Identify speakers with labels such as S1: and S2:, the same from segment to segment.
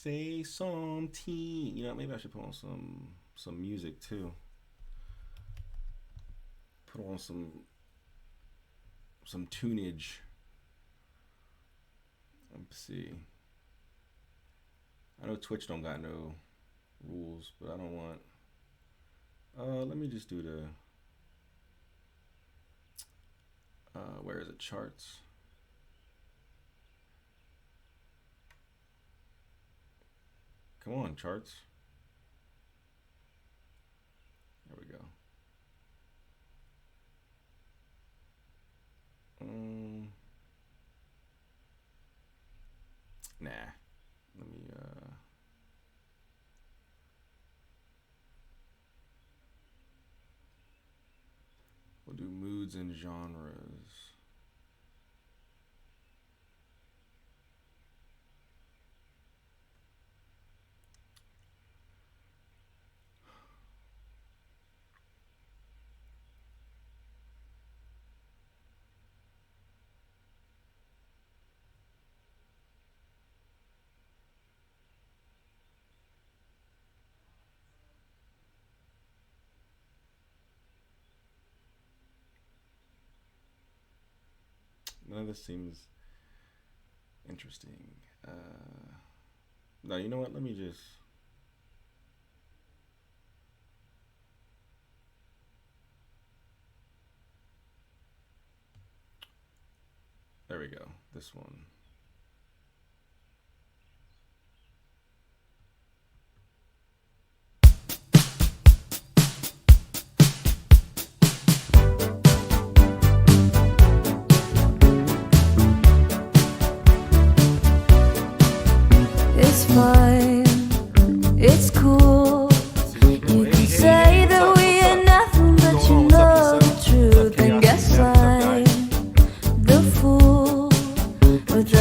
S1: say something. You know, maybe I should put on some music too. Put on some tunage. Let's see. I know Twitch don't got no rules, but I don't want. Let me just do the. Where is it? Charts. Come on, charts. There we go. Nah. Let me we'll do moods and genres. None of this seems interesting. No, you know what? Let me just. There we go. This one.
S2: Fine, it's cool. You can say that we are nothing, but you know the truth. And guess I'm the fool with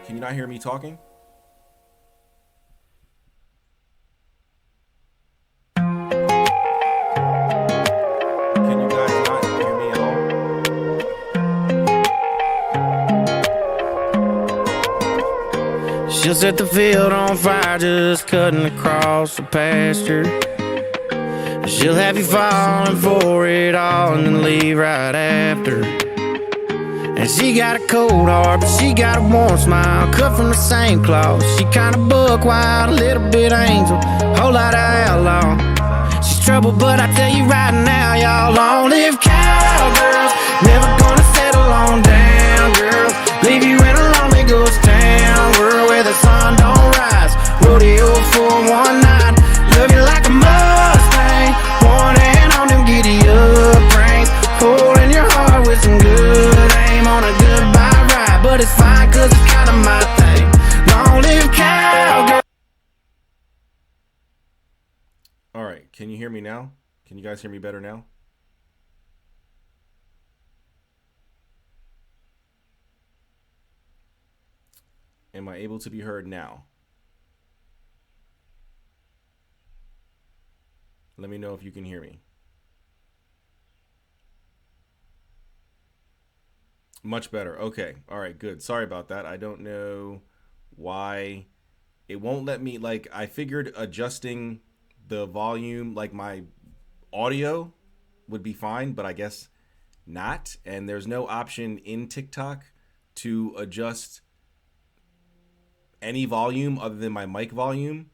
S1: Can you not hear me talking? Can you guys not hear me at
S3: all? She'll set the field on fire, just cutting across the pasture. She'll have you falling for it all and then leave right after. And she got a cold heart, but she got a warm smile, cut from the same cloth. She kinda buck wild, a little bit angel, whole lot of outlaw. She's trouble, but I tell you right now, y'all, long-lived cowgirls, never gonna settle on down, girls. Leave you in a lonely ghost town, world where the sun don't rise. Rodeo for one night, love you like a Mustang, one hand on them giddy up reins, holding your heart with some good aim on a goodbye ride. But it's fine, cause it's kinda my thing. Long-lived cowgirl.
S1: all? Alright, can you hear me now? Can you guys hear me better now? Am I able to be heard now? Let me know if you can hear me. Much better. Okay. All right, good. Sorry about that. I don't know why it won't let me, like, I figured adjusting the volume, like my audio would be fine, but I guess not. And there's no option in TikTok to adjust any volume other than my mic volume.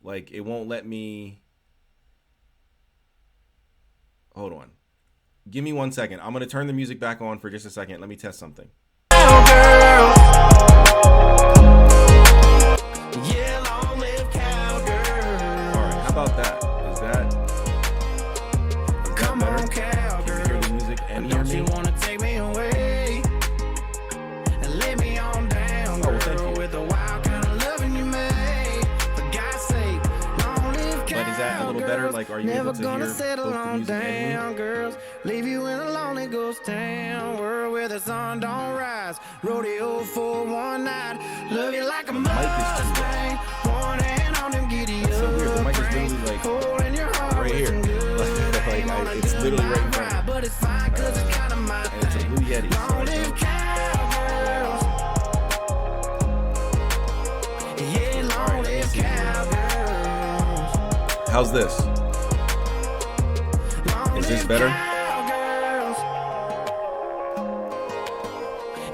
S1: Like, it won't let me. Hold on. Give me 1 second. I'm going to turn the music back on for just a second. Let me test something. Alright, how about that? Is that better? Can you hear the music and hear me? Oh, thank you. But is that a little better? Like, are you able to hear both the music and me?
S3: Girls, leave you in a lonely ghost town, world where the sun don't rise. Rodeo for one night, love you like a Mustang, one hand on them giddy up.
S1: It's so weird. The mic is literally like right here. It's literally right in front of me. And it's a Blue Yeti. How's this? Is this better?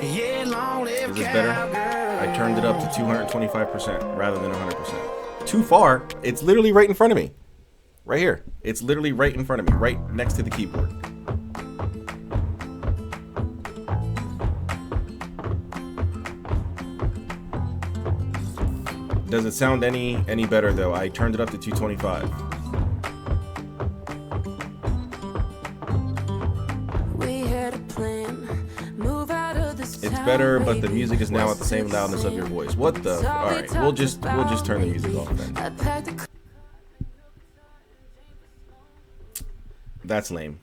S1: Is this better? I turned it up to 225% rather than 100%. Too far. It's literally right in front of me. Right here. It's literally right in front of me, right next to the keyboard. Does it sound any better though? I turned it up to 225. It's better, but the music is now at the same loudness of your voice. What the? All right, we'll just turn the music off then. That's lame.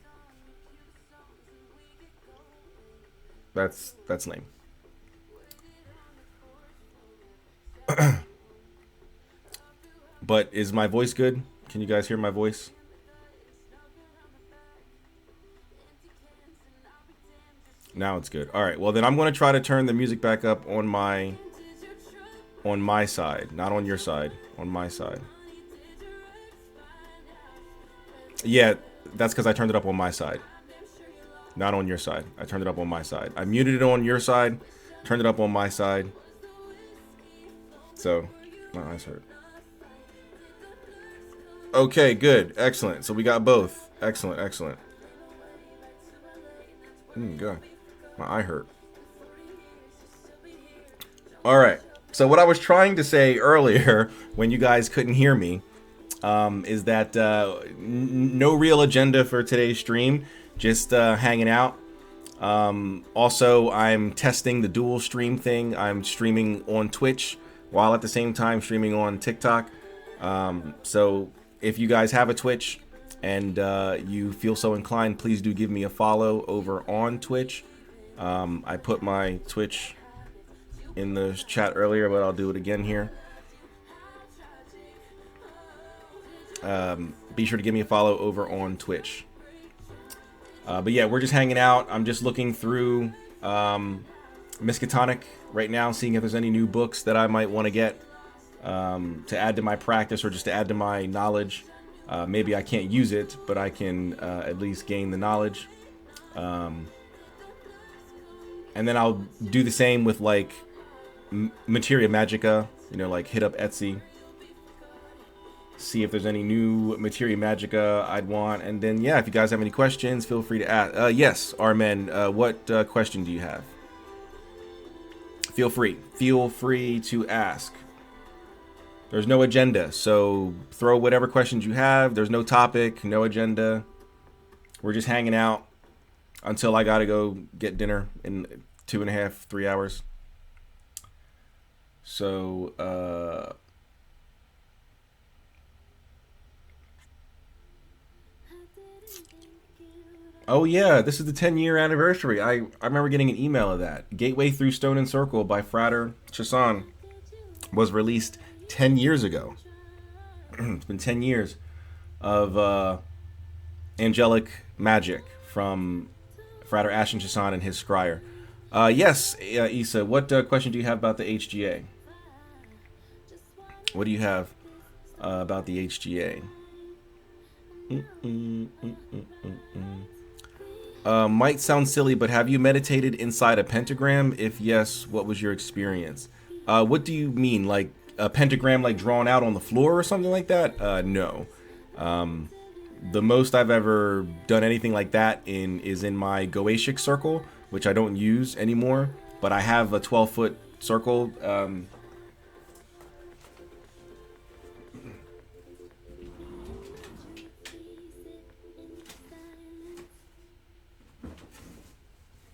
S1: That's lame. But is my voice good? Can you guys hear my voice? Now it's good. All right. Well, then I'm going to try to turn the music back up on my side, not on your side, on my side. Yeah, that's because I turned it up on my side, not on your side. I turned it up on my side. I muted it on your side, turned it up on my side. So, my eyes hurt. Okay, good. Excellent. So we got both. Excellent, excellent. God. My eye hurt. All right. So what I was trying to say earlier when you guys couldn't hear me is that no real agenda for today's stream. Just hanging out. Also, I'm testing the dual stream thing. I'm streaming on Twitch while at the same time streaming on TikTok. So if you guys have a Twitch and you feel so inclined, please do give me a follow over on Twitch. I put my Twitch in the chat earlier, but I'll do it again here. Be sure to give me a follow over on Twitch. But yeah, we're just hanging out. I'm just looking through Miskatonic right now, seeing if there's any new books that I might want to get to add to my practice or just to add to my knowledge. Maybe I can't use it, but I can at least gain the knowledge. And then I'll do the same with like Materia Magica, you know, like hit up Etsy, see if there's any new Materia Magica I'd want. And then, yeah, if you guys have any questions, feel free to ask. Yes, Armen, what question do you have? Feel free to ask. There's no agenda, so throw whatever questions you have. There's no topic, no agenda. We're just hanging out until I gotta go get dinner in 2.5, 3 hours. So, oh yeah, this is the 10-year anniversary. I remember getting an email of that. Gateway Through Stone and Circle by Frater Chasson was released 10 years ago. It's been 10 years of angelic magic from Frater Ashton Chasson and his scryer. Yes, Issa, what question do you have about the HGA? What do you have about the HGA? Might sound silly, but have you meditated inside a pentagram? If yes, what was your experience? What do you mean? Like a pentagram like drawn out on the floor or something like that? No. The most I've ever done anything like that is in my Goetic circle, which I don't use anymore, but I have a 12-foot circle.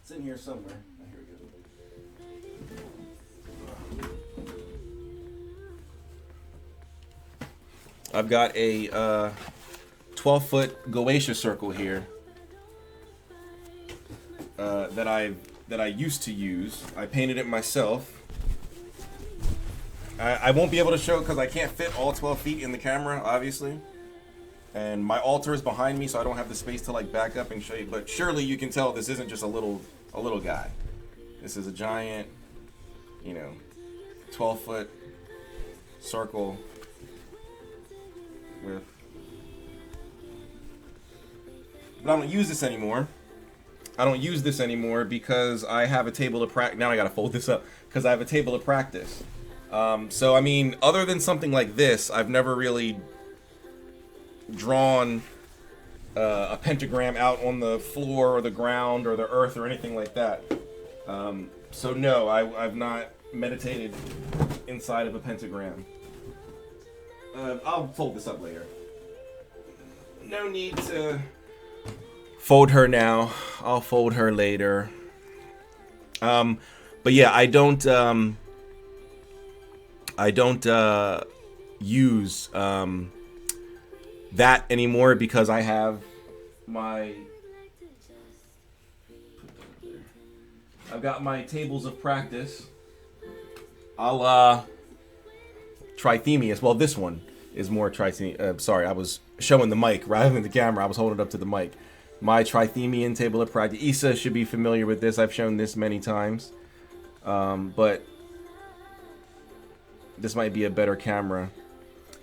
S1: It's in here somewhere. Here we go. I've got a 12-foot Goetic circle here that I used to use. I painted it myself. I won't be able to show it because I can't fit all 12 feet in the camera, obviously. And my altar is behind me, so I don't have the space to like back up and show you. But surely you can tell this isn't just a little guy. This is a giant, 12-foot circle with. But I don't use this anymore. I don't use this anymore because I have a table of practice. Now I gotta fold this up because I have a table of practice. So I mean, other than something like this, I've never really drawn a pentagram out on the floor or the ground or the earth or anything like that. So no, I've not meditated inside of a pentagram. I'll fold this up later. No need to fold her now. I'll fold her later. But yeah, I don't use that anymore because I have I've got my tables of practice. I'll Trithemius. Well, this one is more Trithemius. Sorry, I was showing the mic rather than the camera. I was holding it up to the mic. My Trithemian table of practice. Issa should be familiar with this. I've shown this many times. But this might be a better camera.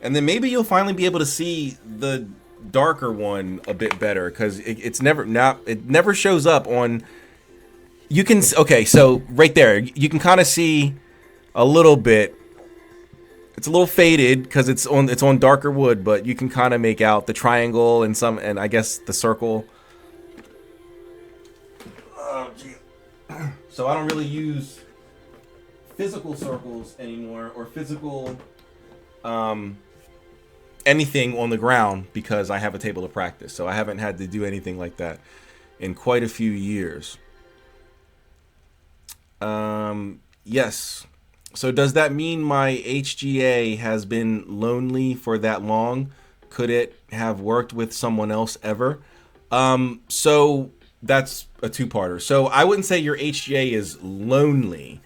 S1: And then maybe you'll finally be able to see the darker one a bit better because it never shows up on. You can so right there you can kind of see a little bit. It's a little faded because it's on darker wood, but you can kind of make out the triangle and I guess the circle. Oh, gee. So I don't really use physical circles anymore or physical anything on the ground because I have a table of practice. So I haven't had to do anything like that in quite a few years. Yes. So does that mean my HGA has been lonely for that long? Could it have worked with someone else ever? So that's a two-parter. So I wouldn't say your HGA is lonely.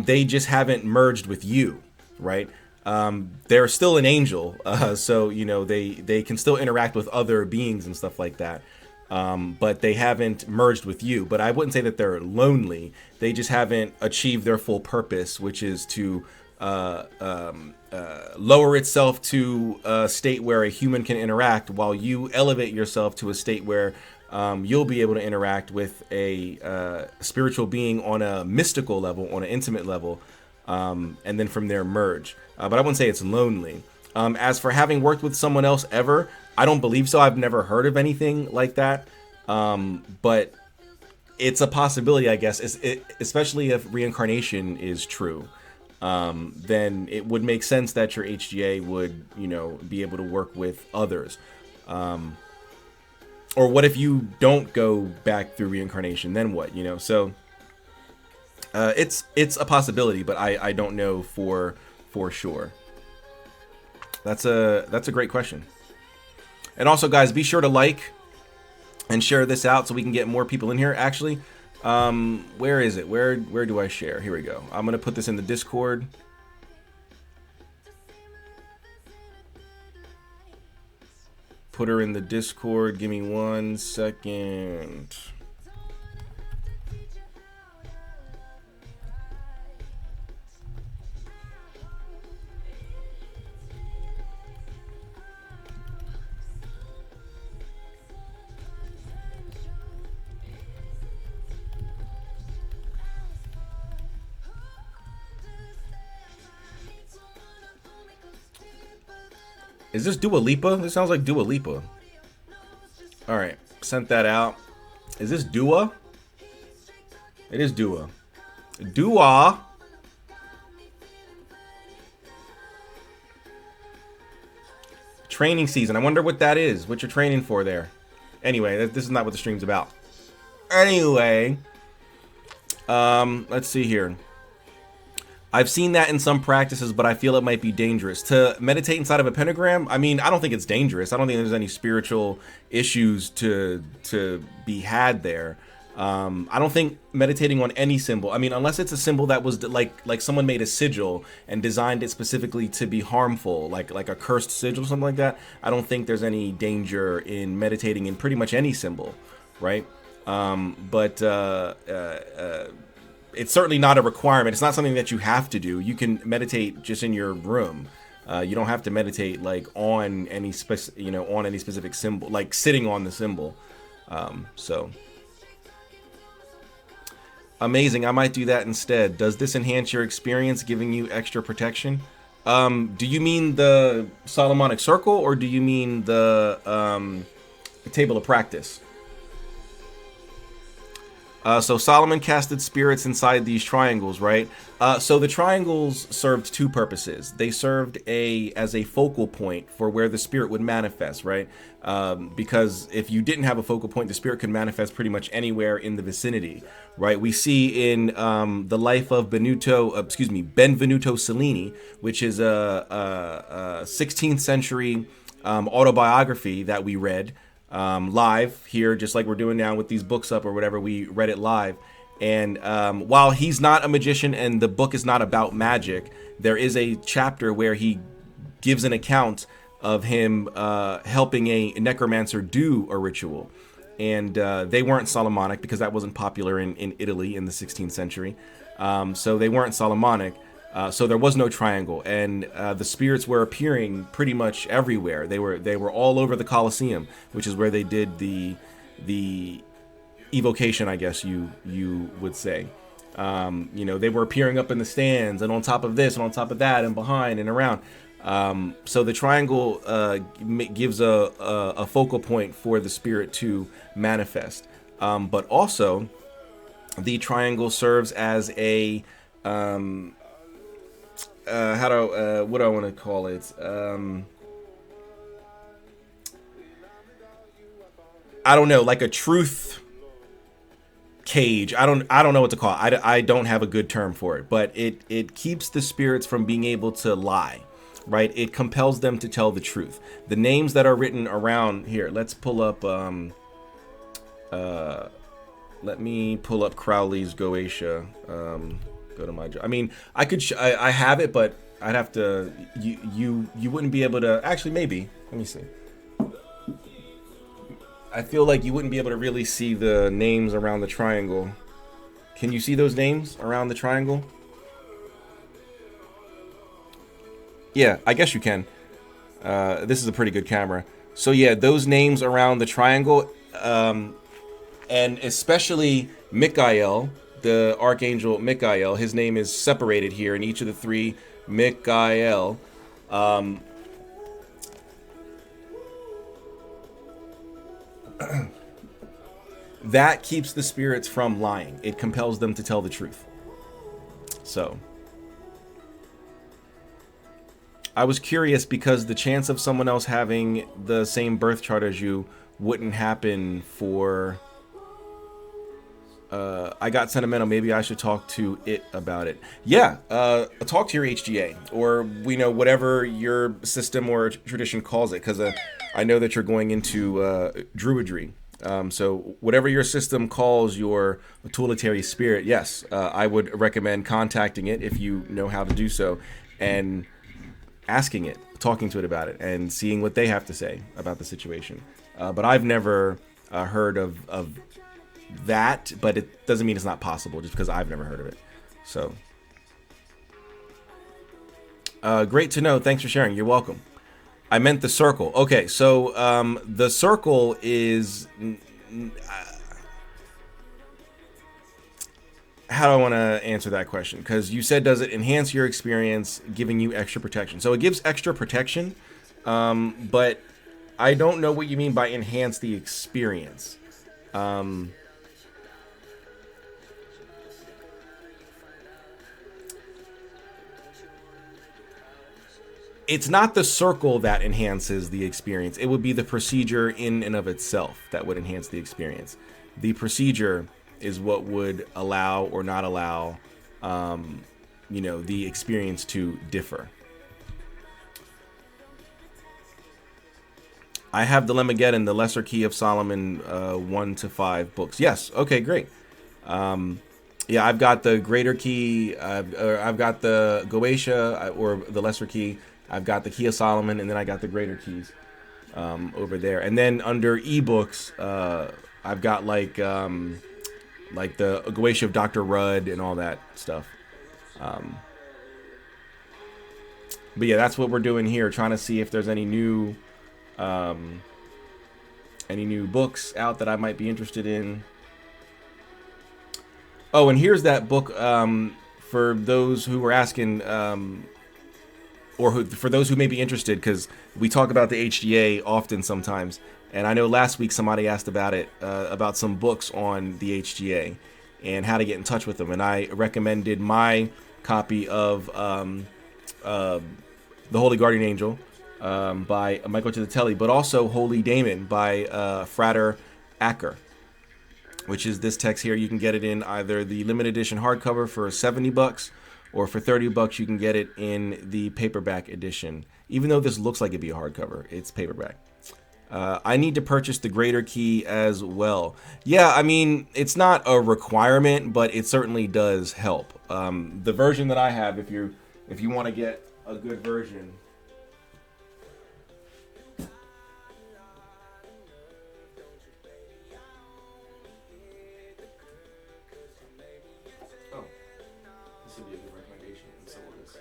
S1: They just haven't merged with you, right? They're still an angel, so you know they can still interact with other beings and stuff like that. But they haven't merged with you. But I wouldn't say that they're lonely. They just haven't achieved their full purpose, which is to lower itself to a state where a human can interact, while you elevate yourself to a state where you'll be able to interact with a spiritual being on a mystical level, on an intimate level, and then from there merge. But I wouldn't say it's lonely. As for having worked with someone else ever, I don't believe so. I've never heard of anything like that. But it's a possibility, I guess, especially if reincarnation is true. Then it would make sense that your HGA would, you know, be able to work with others. Or what if you don't go back through reincarnation? Then what, you know? So it's a possibility, but I don't know for sure. That's a great question. And also, guys, be sure to like and share this out so we can get more people in here. Actually, where is it? Where do I share? Here we go. I'm gonna put this in the Discord. Put her in the Discord. Give me 1 second. Is this Dua Lipa? This sounds like Dua Lipa. All right, sent that out. Is this Dua? It is Dua. Dua. Training season. I wonder what that is. What you're training for there. Anyway, this is not what the stream's about. Anyway, let's see here. I've seen that in some practices, but I feel it might be dangerous. To meditate inside of a pentagram, I mean, I don't think it's dangerous. I don't think there's any spiritual issues to be had there. I don't think meditating on any symbol, I mean, unless it's a symbol that was like someone made a sigil and designed it specifically to be harmful, like a cursed sigil or something like that, I don't think there's any danger in meditating in pretty much any symbol, right? It's certainly not a requirement. It's not something that you have to do. You can meditate just in your room. You don't have to meditate like on any specific symbol, like sitting on the symbol. So amazing. I might do that instead. Does this enhance your experience, giving you extra protection? Do you mean the Solomonic Circle, or do you mean the Table of Practice? So Solomon casted spirits inside these triangles, right? So the triangles served two purposes. They served as a focal point for where the spirit would manifest, right? Because if you didn't have a focal point, the spirit could manifest pretty much anywhere in the vicinity, right? We see in the life of Benvenuto Cellini, which is a 16th century autobiography that we read live here, just like we're doing now with these books up or whatever. We read it live, and while he's not a magician and the book is not about magic, there is a chapter where he gives an account of him helping a necromancer do a ritual, and they weren't Solomonic because that wasn't popular in Italy in the 16th century, so they weren't Solomonic. So there was no triangle, and the spirits were appearing pretty much everywhere. They were all over the Colosseum, which is where they did the evocation, I guess you would say. They were appearing up in the stands, and on top of this, and on top of that, and behind and around. So the triangle gives a focal point for the spirit to manifest, but also the triangle serves as a what do I want to call it? I don't know, like a truth cage. I don't know what to call it. I don't have a good term for it, but it keeps the spirits from being able to lie, right? It compels them to tell the truth. The names that are written around here. Let's pull up. Let me pull up Crowley's Goetia. Go to my. I mean, I could. I have it, but I'd have to. You wouldn't be able to. Actually, maybe. Let me see. I feel like you wouldn't be able to really see the names around the triangle. Can you see those names around the triangle? Yeah, I guess you can. This is a pretty good camera. So yeah, those names around the triangle, and especially Mikael, the Archangel Mikael, his name is separated here in each of the three Mikael. That keeps the spirits from lying. It compels them to tell the truth. So I was curious because the chance of someone else having the same birth chart as you wouldn't happen for... I got sentimental. Maybe I should talk to it about it. Yeah, talk to your HGA, or whatever your system or tradition calls it, because I know that you're going into druidry. So whatever your system calls your tutelary spirit, yes, I would recommend contacting it if you know how to do so, and asking it, talking to it about it, and seeing what they have to say about the situation. But I've never heard of that, but it doesn't mean it's not possible just because I've never heard of it. So great to know. Thanks for sharing. You're welcome. I meant the circle. Okay, so the circle is how do I want to answer that question? Because you said, does it enhance your experience, giving you extra protection? So it gives extra protection, but I don't know what you mean by enhance the experience. It's not the circle that enhances the experience. It would be the procedure in and of itself that would enhance the experience. The procedure is what would allow or not allow, the experience to differ. I have the Lemmageddon, the Lesser Key of Solomon, 1 to 5 books. Yes. Okay, great. Yeah, I've got the Greater Key. I've got the Goetia, or the Lesser Key. I've got the Key of Solomon, and then I got the Greater Keys over there. And then under ebooks, I've got like the Goetia of Dr. Rudd and all that stuff. But yeah, that's what we're doing here, trying to see if there's any new books out that I might be interested in. Oh, and here's that book for those who were asking, for those who may be interested, because we talk about the HGA often sometimes. And I know last week somebody asked about it, about some books on the HGA and how to get in touch with them. And I recommended my copy of The Holy Guardian Angel by Michael Chittatelli, but also Holy Daemon by Frater Acker, which is this text here. You can get it in either the limited edition hardcover for $70, or for $30 you can get it in the paperback edition. Even though this looks like it'd be a hardcover, it's paperback. I need to purchase the Greater Key as well. Yeah, I mean, it's not a requirement, but it certainly does help. The version that I have, if you want to get a good version. Oh, this would be a good recommendation, and so will this.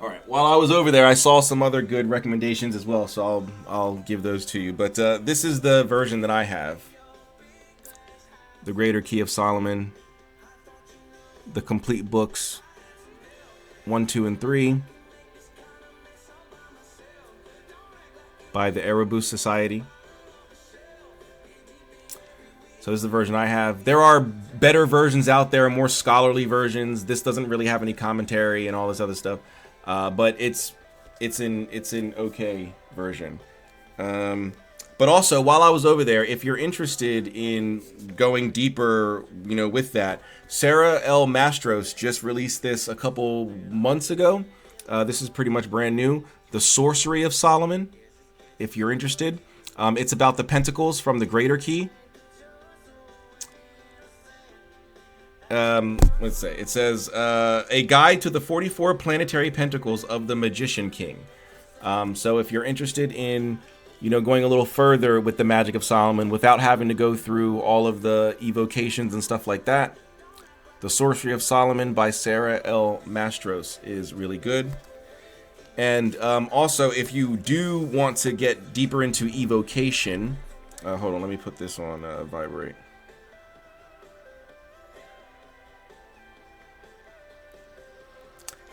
S1: All right. While I was over there, I saw some other good recommendations as well, so I'll give those to you. But this is the version that I have: the Greater Key of Solomon, the complete books 1, 2, and 3 by the Erebus Society. So this is the version I have. There are better versions out there, more scholarly versions. This doesn't really have any commentary and all this other stuff. But it's an okay version. But also, while I was over there, if you're interested in going deeper, with that, Sarah L. Mastros just released this a couple months ago. This is pretty much brand new. The Sorcery of Solomon, if you're interested. It's about the pentacles from the Greater Key. let's say it says a guide to the 44 planetary pentacles of the Magician King. So if you're interested in, going a little further with the Magic of Solomon without having to go through all of the evocations and stuff like that, The Sorcery of Solomon by Sarah L. Mastros is really good. And also, if you do want to get deeper into evocation, hold on, let me put this on vibrate.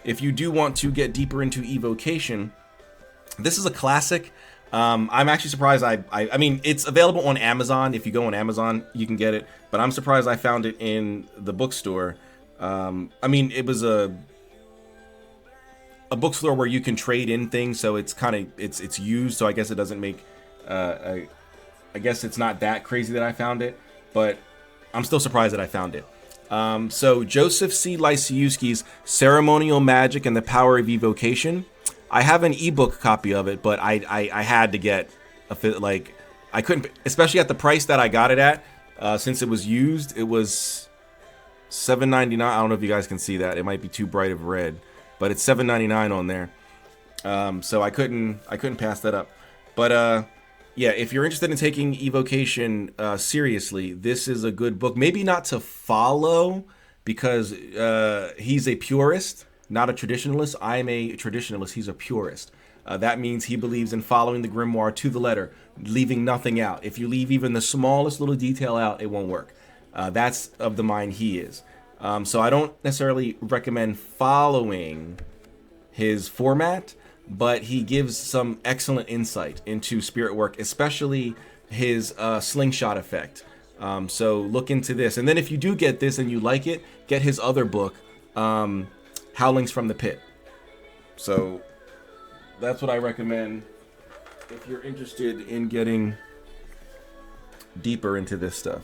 S1: If you do want to get deeper into evocation, this is a classic. I'm actually surprised. I mean, it's available on Amazon. If you go on Amazon, you can get it. But I'm surprised I found it in the bookstore. I mean, it was a bookstore where you can trade in things, so it's kind of it's used. So I guess it doesn't make. I guess it's not that crazy that I found it, but I'm still surprised that I found it. So Joseph C. Lysiewski's Ceremonial Magic and the Power of Evocation. I have an ebook copy of it, but I had to get I couldn't, especially at the price that I got it at, since it was used. It was $7.99. I don't know if you guys can see that. It might be too bright of red, but it's $7.99 on there. So I couldn't pass that up. But yeah, if you're interested in taking evocation seriously, this is a good book. Maybe not to follow, because he's a purist, not a traditionalist. I'm a traditionalist. He's a purist. That means he believes in following the grimoire to the letter, leaving nothing out. If you leave even the smallest little detail out, it won't work. That's of the mind he is. So I don't necessarily recommend following his format, but he gives some excellent insight into spirit work, especially his slingshot effect. So look into this. And then if you do get this and you like it, get his other book, Howlings from the Pit. So that's what I recommend if you're interested in getting deeper into this stuff.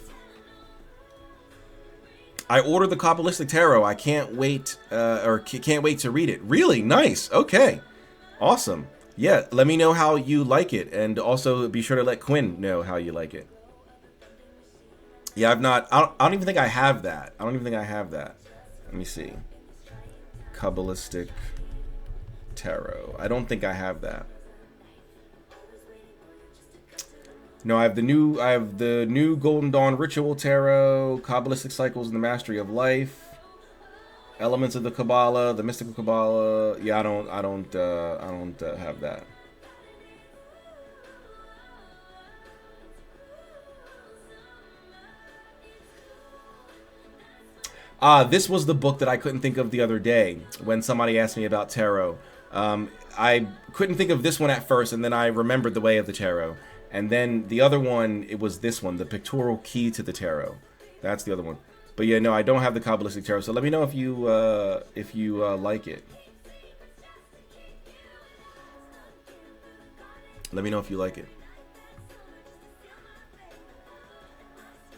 S1: I ordered the Kabbalistic Tarot. I can't wait, can't wait to read it. Really nice. Okay, awesome. Yeah, let me know how you like it, and also be sure to let Quinn know how you like it. Yeah, I don't even think I have that. Let me see. Kabbalistic Tarot. I don't think I have that. No, I have the new Golden Dawn Ritual Tarot, Kabbalistic Cycles and the Mastery of Life, Elements of the Kabbalah, the Mystical Kabbalah. Yeah, I don't have that. This was the book that I couldn't think of the other day when somebody asked me about tarot. I couldn't think of this one at first, and then I remembered the Way of the Tarot. And then the other one, it was this one, the Pictorial Key to the Tarot. That's the other one. But yeah, no, I don't have the Kabbalistic Tarot. So let me know if you like it. Let me know if you like it.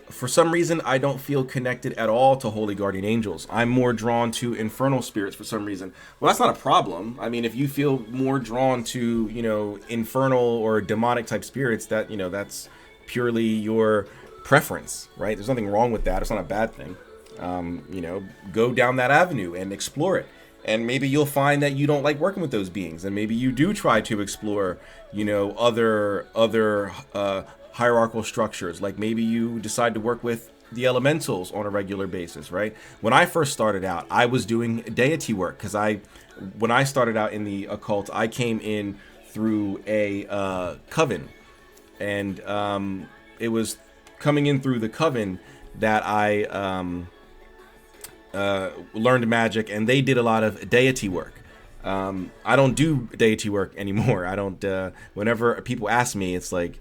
S1: For some reason, I don't feel connected at all to holy guardian angels. I'm more drawn to infernal spirits for some reason. Well, that's not a problem. I mean, if you feel more drawn to, infernal or demonic type spirits, that's purely your preference, right? There's nothing wrong with that. It's not a bad thing. Go down that avenue and explore it. And maybe you'll find that you don't like working with those beings. And maybe you do try to explore, other hierarchical structures. Like maybe you decide to work with the elementals on a regular basis, right? When I first started out, I was doing deity work because when I started out in the occult, I came in through a coven, and it was coming in through the coven that I learned magic, and they did a lot of deity work. I don't do deity work anymore. I don't. Whenever people ask me, it's like,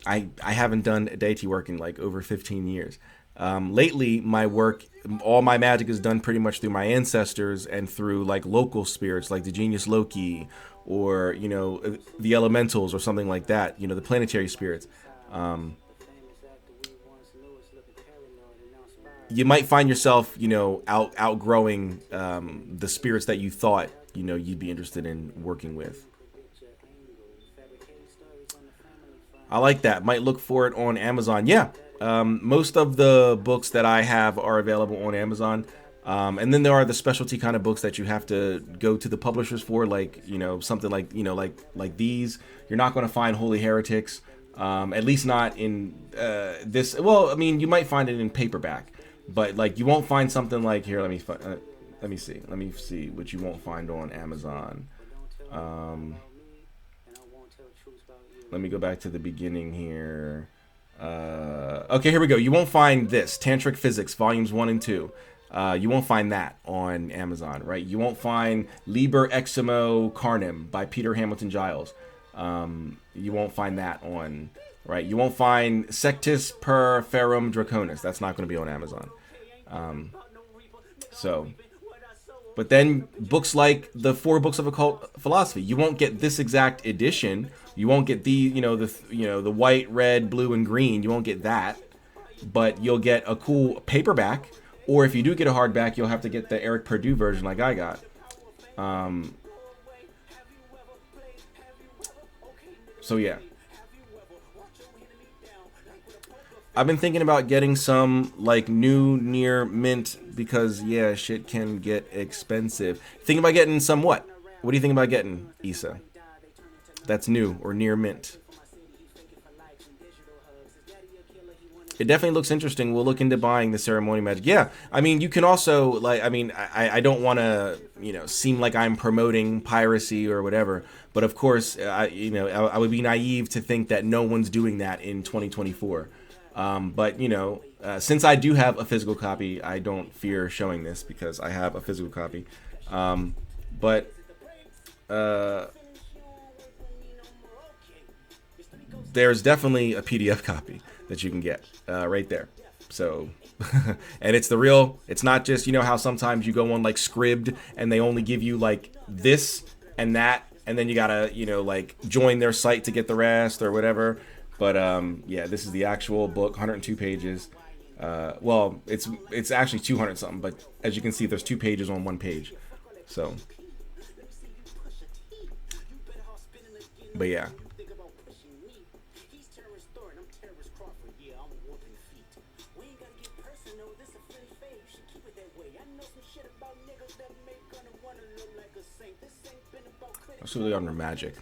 S1: I haven't done deity work in like over 15 years. Lately, my work, all my magic is done pretty much through my ancestors and through like local spirits like the Genius Loki or, the elementals or something like that, the planetary spirits. You might find yourself, outgrowing the spirits that you thought, you'd be interested in working with. I like that. Might look for it on Amazon. Yeah. Most of the books that I have are available on Amazon. And then there are the specialty kind of books that you have to go to the publishers for, like, something like, like these. You're not going to find Holy Heretics, at least not in this. Well, I mean, you might find it in paperback, but like you won't find something like here. Let me see what you won't find on Amazon. Let me go back to the beginning here. Okay, here we go. You won't find this Tantric Physics volumes 1 and 2. You won't find that on Amazon, right? You won't find Liber Eximo Carnem by Peter Hamilton Giles. You won't find that on, right? You won't find Sectus per Ferrum Draconis. That's not going to be on Amazon. But then books like the 4 books of occult philosophy, you won't get this exact edition. You won't get the white, red, blue, and green. You won't get that, but you'll get a cool paperback. Or if you do get a hardback, you'll have to get the Eric Purdue version like I got. So yeah. I've been thinking about getting some like new near mint because yeah, shit can get expensive. Thinking about getting some what? What do you think about getting, Issa? That's new or near mint. It definitely looks interesting. We'll look into buying the Ceremony Magic. Yeah, I mean, you can also, like, I mean, I don't want to, seem like I'm promoting piracy or whatever. But of course, I would be naive to think that no one's doing that in 2024. But, since I do have a physical copy, I don't fear showing this because I have a physical copy. There's definitely a PDF copy that you can get right there. So, and it's the real, it's not just, how sometimes you go on like Scribd and they only give you like this and that, and then you gotta, like join their site to get the rest or whatever. But yeah, this is the actual book, 102 pages. Well, it's actually 200 something, but as you can see, there's 2 pages on 1 page. So, but yeah. That's really under Magic.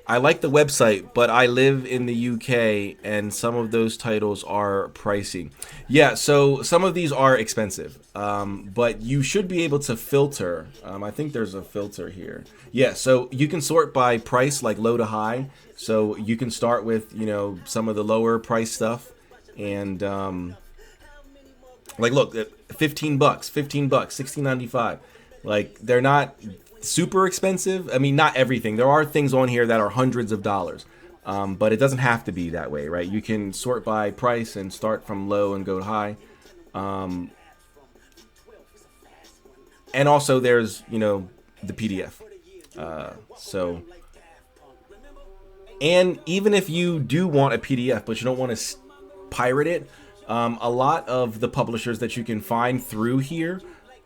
S1: I like the website, but I live in the UK and some of those titles are pricey. Yeah, so some of these are expensive, but you should be able to filter. I think there's a filter here. Yeah, so you can sort by price, like low to high. So you can start with, some of the lower price stuff. And like, look, $15, $16.95. Like, they're not super expensive. I mean, not everything. There are things on here that are hundreds of dollars, but it doesn't have to be that way, right? You can sort by price and start from low and go to high. And also there's, the PDF. And even if you do want a PDF, but you don't want to pirate it, a lot of the publishers that you can find through here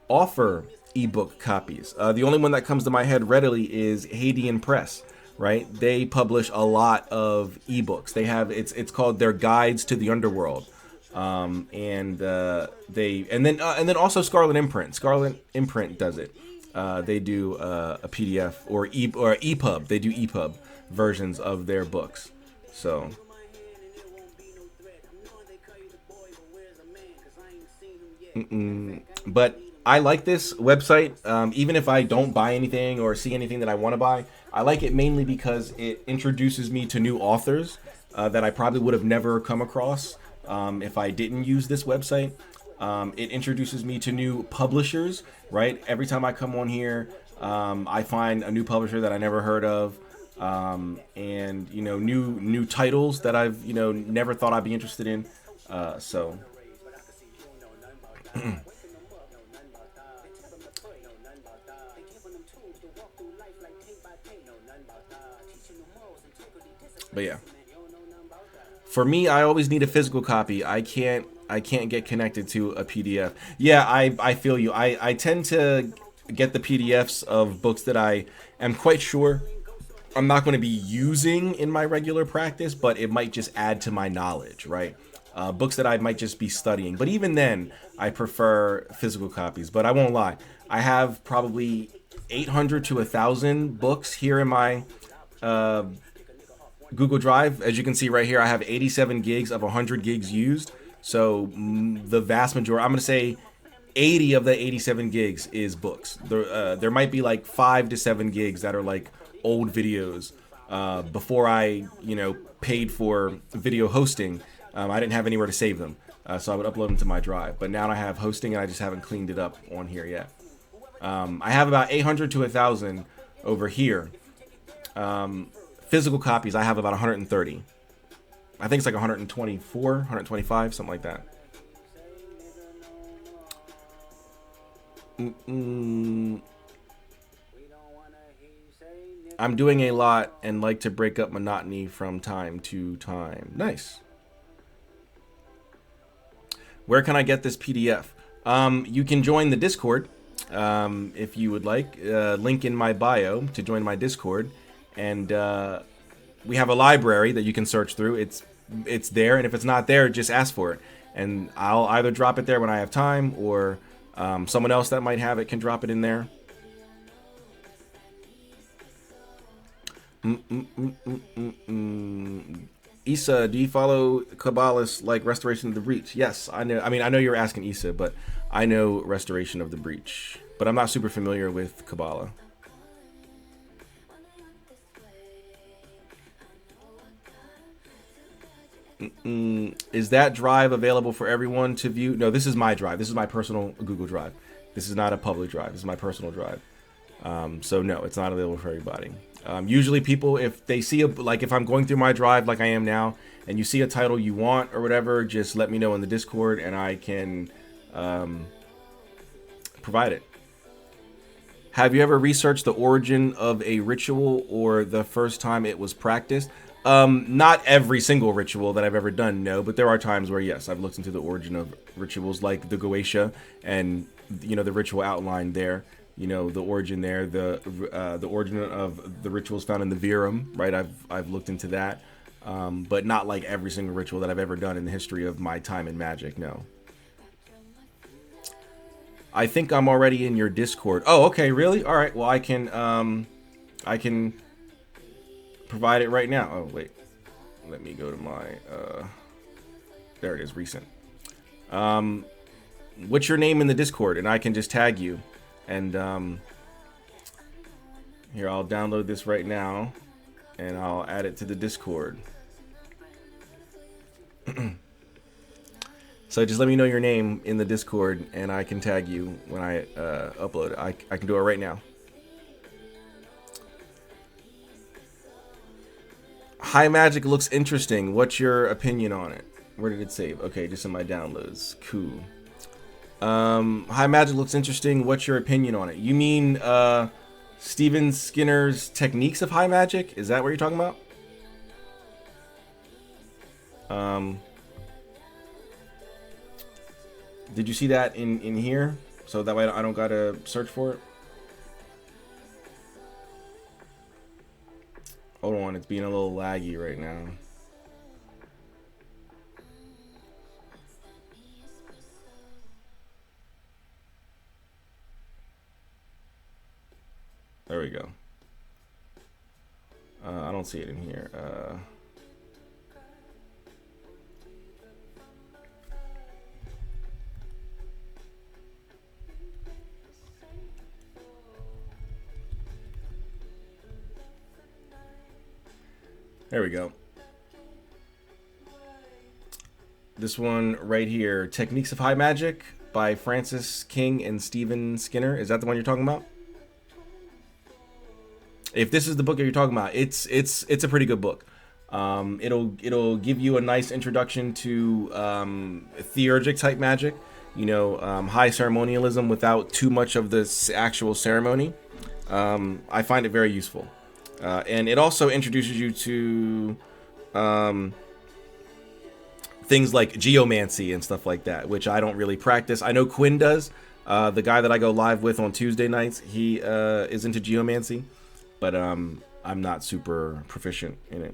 S1: offer ebook copies. The only one that comes to my head readily is Hadean Press, right? They publish a lot of ebooks. They have it's called their Guides to the Underworld, and then also Scarlet Imprint. Scarlet Imprint does it. They do a PDF or EPUB. They do EPUB versions of their books. So. But I like this website, even if I don't buy anything or see anything that I want to buy. I like it mainly because it introduces me to new authors that I probably would have never come across if I didn't use this website. It introduces me to new publishers, right? Every time I come on here, I find a new publisher that I never heard of, and new titles that I've never thought I'd be interested in. So. But yeah, for me, I always need a physical copy. I can't get connected to a PDF. Yeah, I feel you. I tend to get the PDFs of books that I am quite sure I'm not going to be using in my regular practice, but it might just add to my knowledge, right? books that I might just be studying. But even then, I prefer physical copies. But I won't lie, I have probably 800 to 1,000 books here in my Google Drive. As you can see right here, I have 87 gigs of 100 gigs used. So the vast majority, I'm going to say 80 of the 87 gigs is books. There might be like 5 to 7 gigs that are like old videos. Before I, paid for video hosting, I didn't have anywhere to save them. So I would upload them to my drive. But now I have hosting and I just haven't cleaned it up on here yet. I have about 800 to 1,000 over here. Physical copies, I have about 130. I think it's like 124, 125, something like that. I'm doing a lot and like to break up monotony from time to time. Nice. Where can I get this PDF? You can join the Discord if you would like. Link in my bio to join my Discord. And we have a library that you can search through. It's there, and if it's not there, just ask for it. And I'll either drop it there when I have time, or someone else that might have it can drop it in there. Issa, do you follow Kabbalists like Restoration of the Breach? Yes, I know. I mean, I know you're asking Issa, but I know Restoration of the Breach. But I'm not super familiar with Kabbalah. Is that drive available for everyone to view? No, this is my drive. This is my personal Google Drive. This is not a public drive. This is my personal drive. So no, it's not available for everybody. Usually people, if they see if I'm going through my drive like I am now, and you see a title you want or whatever, just let me know in the Discord and I can provide it. Have you ever researched the origin of a ritual or the first time it was practiced? Not every single ritual that I've ever done, no, but there are times where, yes, I've looked into the origin of rituals like the Goetia and, the ritual outline there, the origin there, the origin of the rituals found in the Virum, right? I've looked into that, but not like every single ritual that I've ever done in the history of my time in magic, no. I think I'm already in your Discord. Oh, okay, really? All right, well, I can provide it right now. Oh, wait. Let me go to my, there it is, recent. What's your name in the Discord? And I can just tag you. And, here, I'll download this right now. And I'll add it to the Discord. So just let me know your name in the Discord, and I can tag you when I upload it. I can do it right now. High Magic looks interesting. What's your opinion on it? Where did it save? Okay, just in my downloads. Cool. High Magic looks interesting. What's your opinion on it? You mean Steven Skinner's techniques of high magic? Is that what you're talking about? Did you see that in here? So that way I don't gotta search for it. Hold on, it's being a little laggy right now. There we go. I don't see it in here. There we go. This one right here, Techniques of High Magic by Francis King and Steven Skinner. Is that the one you're talking about? If this is the book that you're talking about, it's a pretty good book. It'll give you a nice introduction to theurgic type magic, high ceremonialism without too much of the actual ceremony. I find it very useful. And it also introduces you to things like geomancy and stuff like that, which I don't really practice. I know Quinn does. The guy that I go live with on Tuesday nights, he is into geomancy, but I'm not super proficient in it.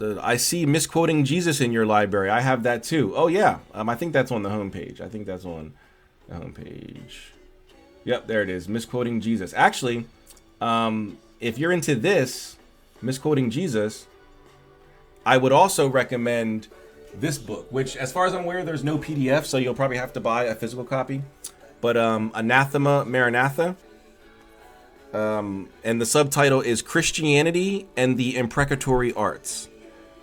S1: I see misquoting Jesus in your library. I have that too. Oh yeah, I think that's on the homepage. I think that's on the homepage. Yep, there it is. Misquoting Jesus. Actually, if you're into this, misquoting Jesus, I would also recommend this book, which, as far as I'm aware, there's no PDF, so you'll probably have to buy a physical copy. But Anathema Maranatha. And the subtitle is Christianity and the Imprecatory Arts.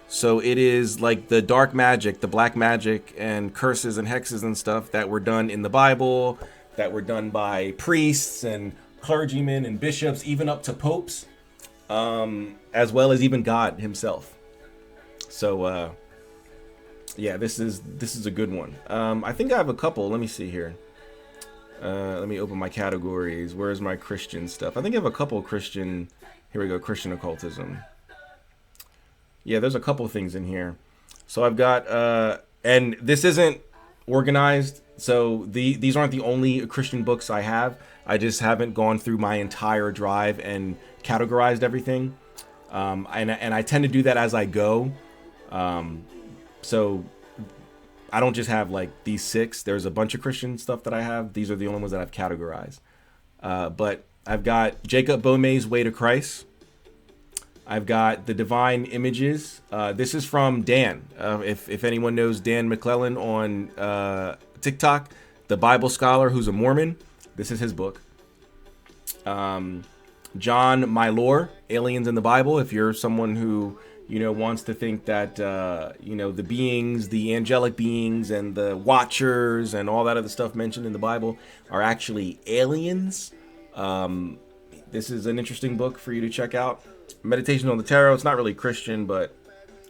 S1: So it is like the dark magic, the black magic and curses and hexes and stuff that were done in the Bible, that were done by priests and clergymen and bishops, even up to popes, as well as even God himself. So yeah, this is a good one. I think I have a couple. Let me see here. Let me open my categories. Where's my Christian stuff? I think I have a couple Christian. Here we go. Christian occultism. Yeah, there's a couple things in here. So I've got, and this isn't organized. So these aren't the only Christian books I have. I just haven't gone through my entire drive and categorized everything. And I tend to do that as I go. So I don't just have like these 6. There's a bunch of Christian stuff that I have. These are the only ones that I've categorized. But I've got Jacob Boehme's Way to Christ. I've got The Divine Images. This is from Dan. If anyone knows Dan McClellan on TikTok, the Bible scholar who's a Mormon, this is his book. John Mylor, Aliens in the Bible. If you're someone who wants to think that, the beings, the angelic beings and the watchers and all that other stuff mentioned in the Bible are actually aliens. This is an interesting book for you to check out. Meditation on the Tarot. It's not really Christian, but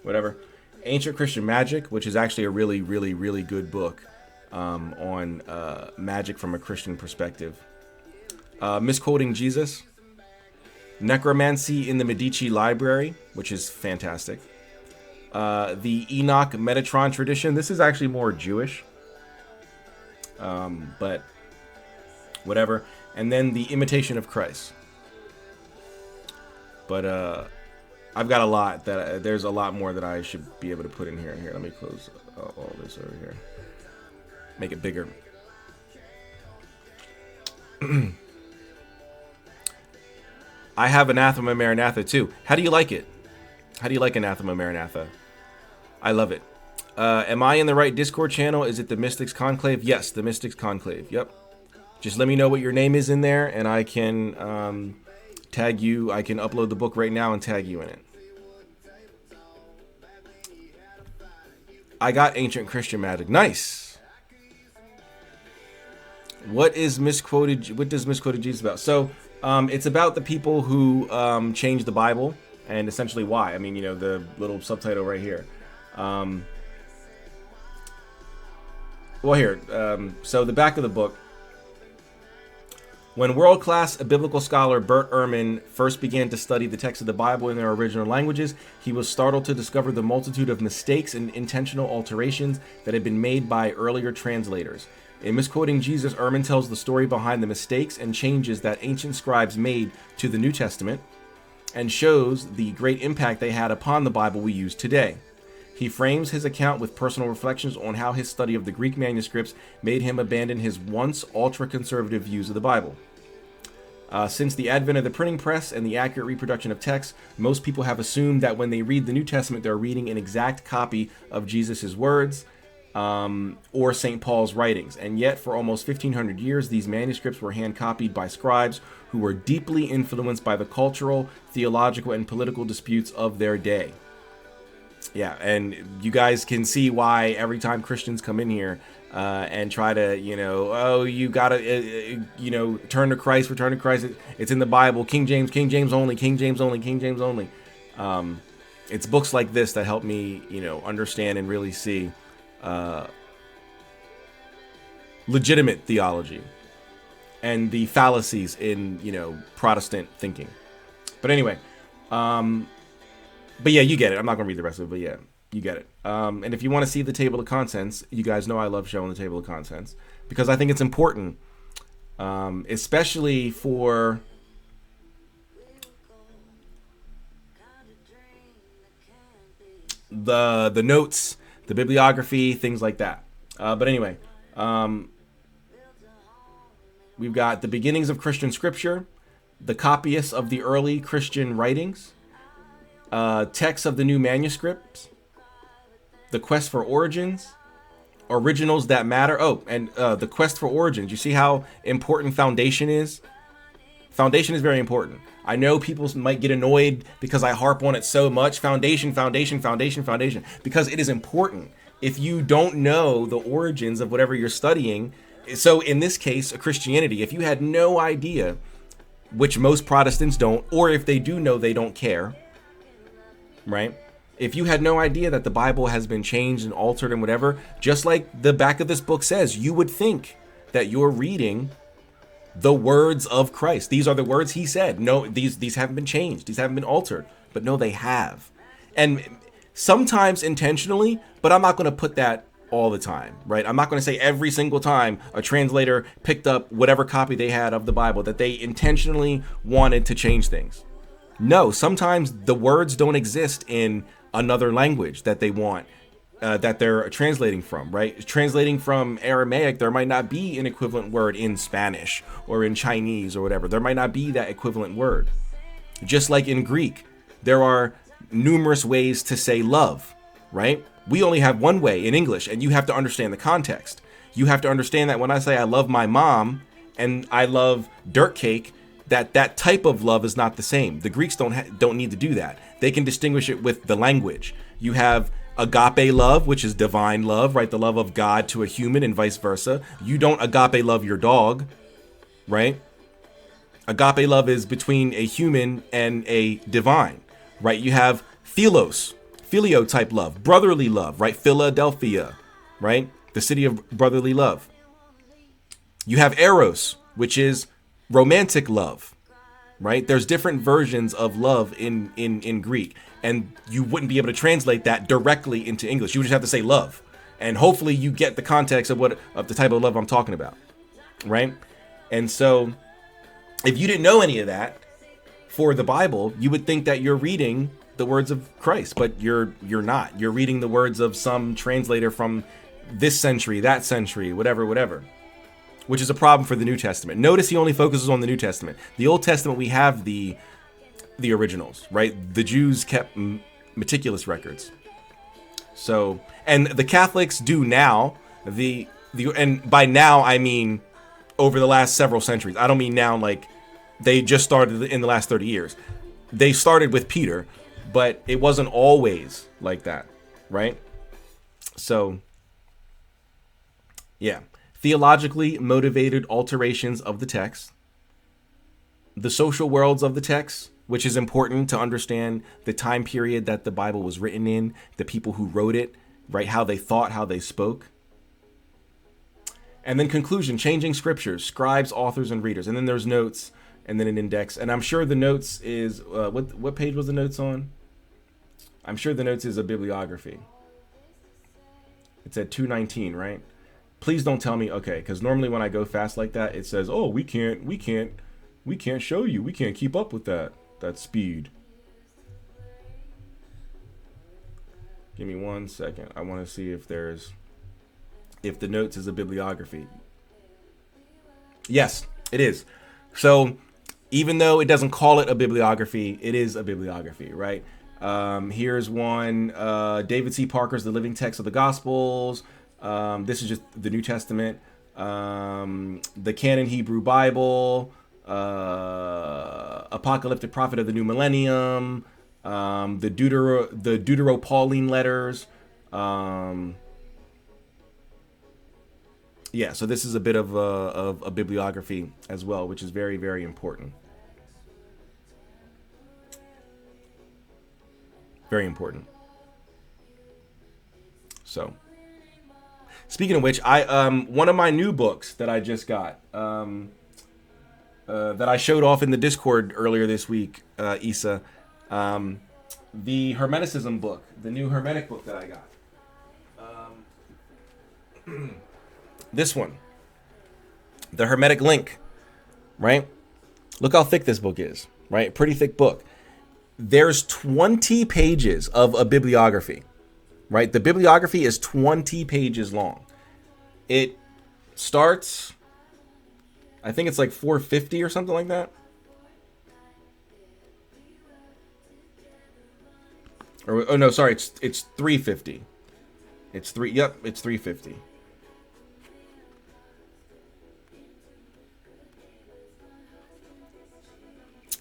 S1: whatever. Ancient Christian Magic, which is actually a really, really, really good book on magic from a Christian perspective. Misquoting Jesus. Necromancy in the Medici Library, which is fantastic. The Enoch Metatron tradition. This is actually more Jewish, but whatever. And then The Imitation of Christ. But I've got a lot that there's a lot more that I should be able to put in here. Here, let me close all this over here. Make it bigger. I have Anathema Maranatha too. How do you like it? How do you like Anathema Maranatha? I love it. Am I in the right Discord channel? Is it the Mystics Conclave? Yes, the Mystics Conclave. Yep. Just let me know what your name is in there, and I can tag you. I can upload the book right now and tag you in it. I got Ancient Christian Magic. Nice. What does Misquoted Jesus about? So it's about the people who changed the Bible and essentially why. I mean, the little subtitle right here. Well, here. So the back of the book. When world-class biblical scholar Bert Ehrman first began to study the text of the Bible in their original languages, he was startled to discover the multitude of mistakes and intentional alterations that had been made by earlier translators. In Misquoting Jesus, Ehrman tells the story behind the mistakes and changes that ancient scribes made to the New Testament and shows the great impact they had upon the Bible we use today. He frames his account with personal reflections on how his study of the Greek manuscripts made him abandon his once ultra-conservative views of the Bible. Since the advent of the printing press and the accurate reproduction of text, most people have assumed that when they read the New Testament, they're reading an exact copy of Jesus' words or St. Paul's writings. And yet, for almost 1,500 years, these manuscripts were hand-copied by scribes who were deeply influenced by the cultural, theological, and political disputes of their day. Yeah, and you guys can see why every time Christians come in here and try to, you gotta, turn to Christ, return to Christ. It's in the Bible. King James only, King James only, King James only. It's books like this that help me, understand and really see legitimate theology and the fallacies in, Protestant thinking. But anyway, but yeah, you get it. I'm not going to read the rest of it, but yeah, you get it. And if you want to see the table of contents, you guys know I love showing the table of contents because I think it's important, especially for the notes, the bibliography, things like that. But anyway, we've got the beginnings of Christian scripture, the copyists of the early Christian writings, texts of the new manuscripts, the quest for origins, originals that matter. Oh, and the quest for origins. You see how important foundation is? Foundation is very important. I know people might get annoyed because I harp on it so much. Foundation, foundation, foundation, foundation. Because it is important. If you don't know the origins of whatever you're studying, so in this case, Christianity, if you had no idea, which most Protestants don't, or if they do know, they don't care, right? If you had no idea that the Bible has been changed and altered and whatever, just like the back of this book says, you would think that you're reading the words of Christ. These are the words he said. No, these haven't been changed. These haven't been altered. But no, they have. And sometimes intentionally, but I'm not going to put that all the time, right? I'm not going to say every single time a translator picked up whatever copy they had of the Bible that they intentionally wanted to change things. No, sometimes the words don't exist in another language that they want, that they're translating from, right? Translating from Aramaic, there might not be an equivalent word in Spanish or in Chinese or whatever. There might not be that equivalent word. Just like in Greek, there are numerous ways to say love, right? We only have one way in English, and you have to understand the context. You have to understand that when I say I love my mom and I love dirt cake, that type of love is not the same. The Greeks don't need to do that. They can distinguish it with the language. You have agape love, which is divine love, right? The love of God to a human and vice versa. You don't agape love your dog, right? Agape love is between a human and a divine, right? You have philos, filio type love, brotherly love, right? Philadelphia, right? The city of brotherly love. You have eros, which is romantic love, right? There's different versions of love in Greek, and you wouldn't be able to translate that directly into English. You would just have to say love, and hopefully you get the context of the type of love I'm talking about, right? And so if you didn't know any of that for the Bible, you would think that you're reading the words of Christ, but you're not. You're reading the words of some translator from this century, that century, whatever, which is a problem for the New Testament. Notice he only focuses on the New Testament. The Old Testament, we have the originals, right? The Jews kept meticulous records. So, and the Catholics do now. And by now I mean over the last several centuries. I don't mean now like they just started in the last 30 years. They started with Peter, but it wasn't always like that, right? So, yeah. Theologically motivated alterations of the text, the social worlds of the text, which is important to understand the time period that the Bible was written in, the people who wrote it, right? How they thought, how they spoke. And then conclusion, changing scriptures, scribes, authors, and readers. And then there's notes, and then an index. And I'm sure the notes is, what page was the notes on? I'm sure the notes is a bibliography. It's at 219, right? Please don't tell me, okay, because normally when I go fast like that, it says, oh, we can't show you. We can't keep up with that speed. Give me 1 second. I want to see if the notes is a bibliography. Yes, it is. So even though it doesn't call it a bibliography, it is a bibliography, right? Here's one, David C. Parker's The Living Text of the Gospels. This is just the New Testament, the Canon Hebrew Bible, Apocalyptic Prophet of the New Millennium, the Deutero-Pauline letters. Yeah, so this is a bit of a bibliography as well, which is very, very important. Very important. So, speaking of which, I one of my new books that I just got, that I showed off in the Discord earlier this week, Issa, the Hermeticism book, the new Hermetic book that I got. This one, the Hermetic Link, right? Look how thick this book is, right? Pretty thick book. There's 20 pages of a bibliography, right? The bibliography is 20 pages long. It starts, I think it's like 450 or something like that. Or, oh no, sorry, it's 350. It's 350.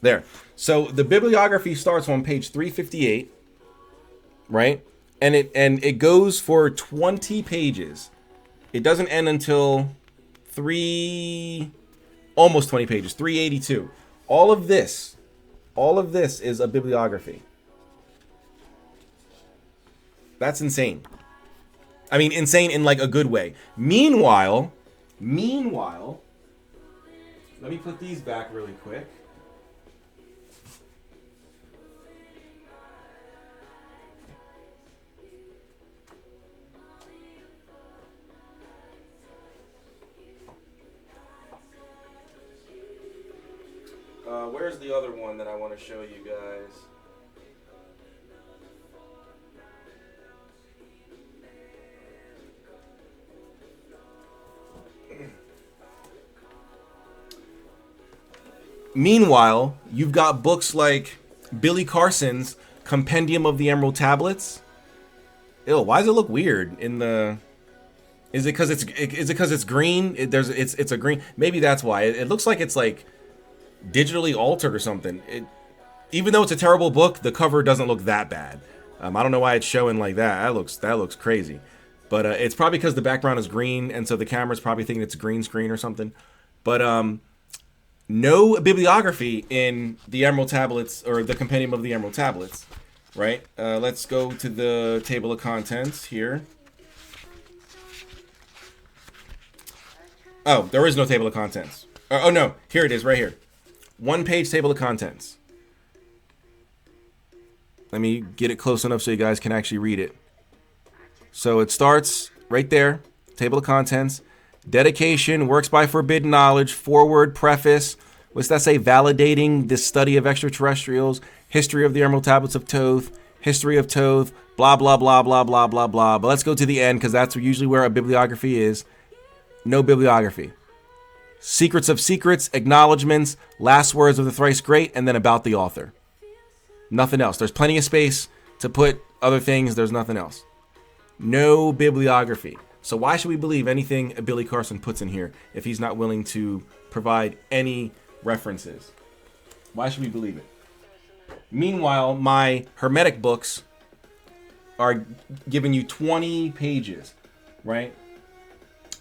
S1: There. So the bibliography starts on page 358, right? And it goes for 20 pages. It doesn't end until almost 20 pages, 382. All of this is a bibliography. That's insane. I mean, insane in like a good way. Meanwhile, let me put these back really quick. Where's the other one that I want to show you guys? Meanwhile, you've got books like Billy Carson's Compendium of the Emerald Tablets. Ew, why does it look weird in the? Is it because it's green? It's a green. Maybe that's why. It looks like it's like digitally altered or something. Even though it's a terrible book, the cover doesn't look that bad. I don't know why it's showing like that. That looks crazy. But it's probably because the background is green, and so the camera's probably thinking it's a green screen or something. But no bibliography in the Emerald Tablets or the Compendium of the Emerald Tablets, right? Let's go to the table of contents here. Oh, there is no table of contents. Oh no, here it is, right here. 1-page table of contents. Let me get it close enough so you guys can actually read it. So it starts right there, table of contents. Dedication, works by forbidden knowledge, foreword, preface. What's that say? Validating the study of extraterrestrials, history of the Emerald Tablets of Thoth, history of Thoth, blah, blah, blah, blah, blah, blah, blah. But let's go to the end because that's usually where a bibliography is. No bibliography. Secrets of secrets, acknowledgments, last words of the thrice great, and then about the author. Nothing else. There's plenty of space to put other things. There's nothing else. No bibliography. So why should we believe anything Billy Carson puts in here if he's not willing to provide any references? Why should we believe it? Meanwhile, my Hermetic books are giving you 20 pages, right?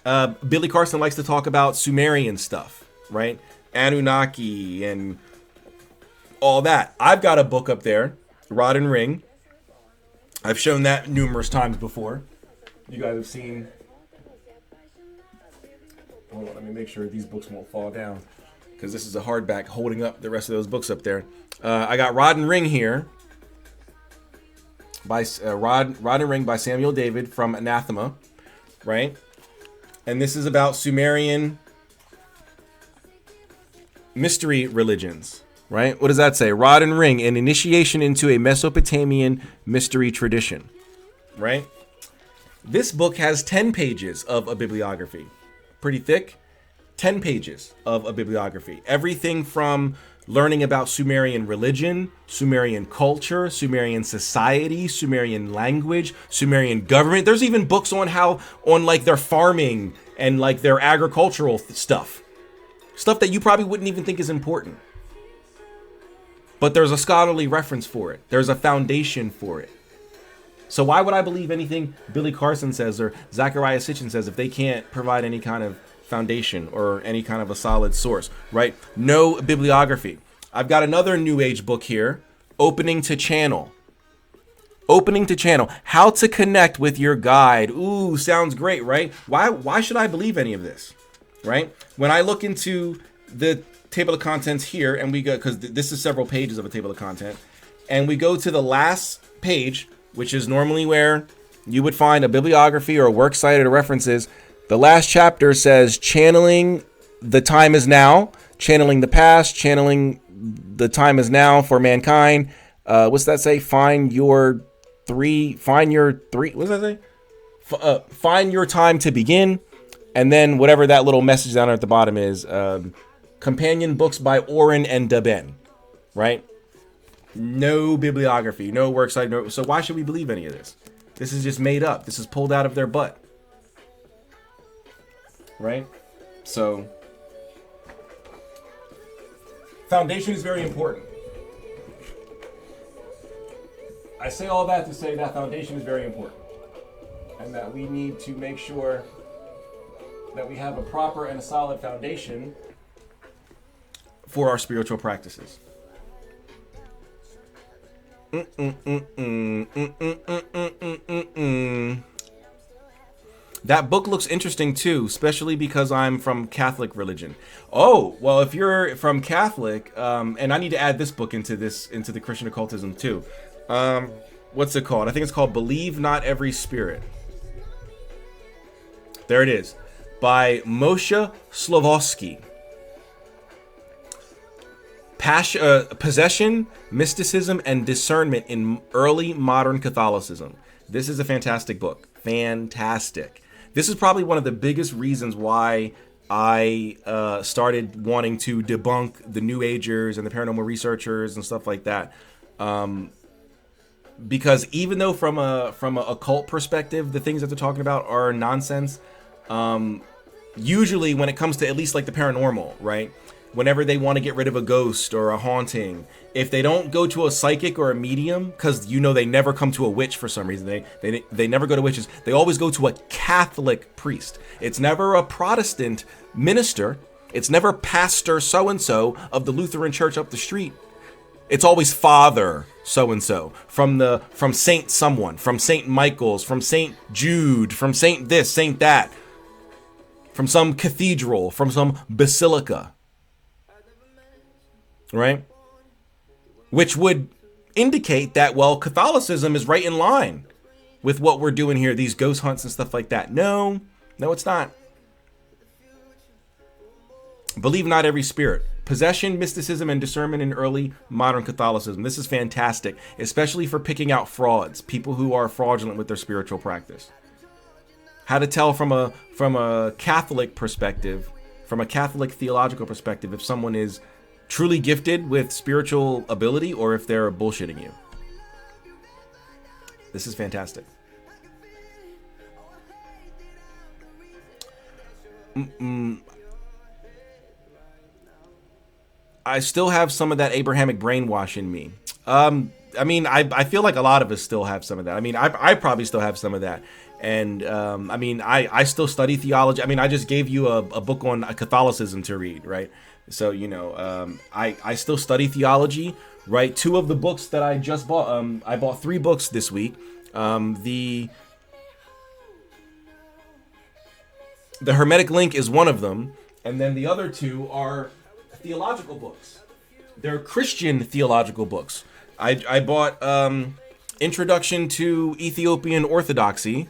S1: Billy Carson likes to talk about Sumerian stuff, right? Anunnaki and all that. I've got a book up there, Rod and Ring. I've shown that numerous times before. You guys have seen. Hold on, let me make sure these books won't fall down because this is a hardback holding up the rest of those books up there. I got Rod and Ring here by Rod and Ring by Samuel David from Anathema, right? And this is about Sumerian mystery religions, right? What does that say? Rod and Ring, an initiation into a Mesopotamian mystery tradition, right? This book has 10 pages of a bibliography. Pretty thick. 10 pages of a bibliography. Everything from learning about Sumerian religion, Sumerian culture, Sumerian society, Sumerian language, Sumerian government. There's even books on like their farming and like their agricultural stuff. Stuff that you probably wouldn't even think is important. But there's a scholarly reference for it. There's a foundation for it. So why would I believe anything Billy Carson says or Zachariah Sitchin says if they can't provide any kind of foundation or any kind of a solid source, right? No bibliography. I've got another New Age book here, Opening to Channel. Opening to Channel. How to connect with your guide. Ooh, sounds great, right? Why should I believe any of this, right? When I look into the table of contents here, and we go, because this is several pages of a table of content, and we go to the last page, which is normally where you would find a bibliography or a works cited or references. The last chapter says channeling the time is now, channeling the past, channeling the time is now for mankind. What's that say? Find your find your three, what does that say? Find your time to begin. And then whatever that little message down at the bottom is, companion books by Oren and Daben, right? No bibliography, no works like no. So why should we believe any of this? This is just made up. This is pulled out of their butt, right? So foundation is very important. I say all that to say that foundation is very important, and that we need to make sure that we have a proper and a solid foundation for our spiritual practices. That book looks interesting too, especially because I'm from Catholic religion. Oh, well, if you're from Catholic, and I need to add this book into the Christian occultism too. What's it called? I think it's called Believe Not Every Spirit. There it is, by Moshe Slavovsky. Possession, Mysticism, and Discernment in Early Modern Catholicism. This is a fantastic book. Fantastic. This is probably one of the biggest reasons why I started wanting to debunk the New Agers and the paranormal researchers and stuff like that. Because even though from a occult perspective, the things that they're talking about are nonsense, usually when it comes to at least like the paranormal, right? Whenever they want to get rid of a ghost or a haunting, if they don't go to a psychic or a medium, because they never come to a witch for some reason, they never go to witches, they always go to a Catholic priest. It's never a Protestant minister. It's never Pastor so-and-so of the Lutheran church up the street. It's always Father so-and-so from Saint someone, from Saint Michael's, from Saint Jude, from Saint this, Saint that, from some cathedral, from some basilica. Right? Which would indicate that, well, Catholicism is right in line with what we're doing here, these ghost hunts and stuff like that. No, it's not. Believe Not Every Spirit. Possession, Mysticism, and Discernment in Early Modern Catholicism. This is fantastic, especially for picking out frauds, people who are fraudulent with their spiritual practice. How to tell from a Catholic perspective, from a Catholic theological perspective, if someone is truly gifted with spiritual ability or if they're bullshitting you. This is fantastic. I still have some of that Abrahamic brainwash in me. I feel like a lot of us still have some of that. I probably still have some of that. And I still study theology. I just gave you a book on Catholicism to read, right? So, I still study theology, right? 2 of the books that I just bought, I bought 3 books this week. The Hermetic Link is one of them. And then the other 2 are theological books. They're Christian theological books. I bought Introduction to Ethiopian Orthodoxy,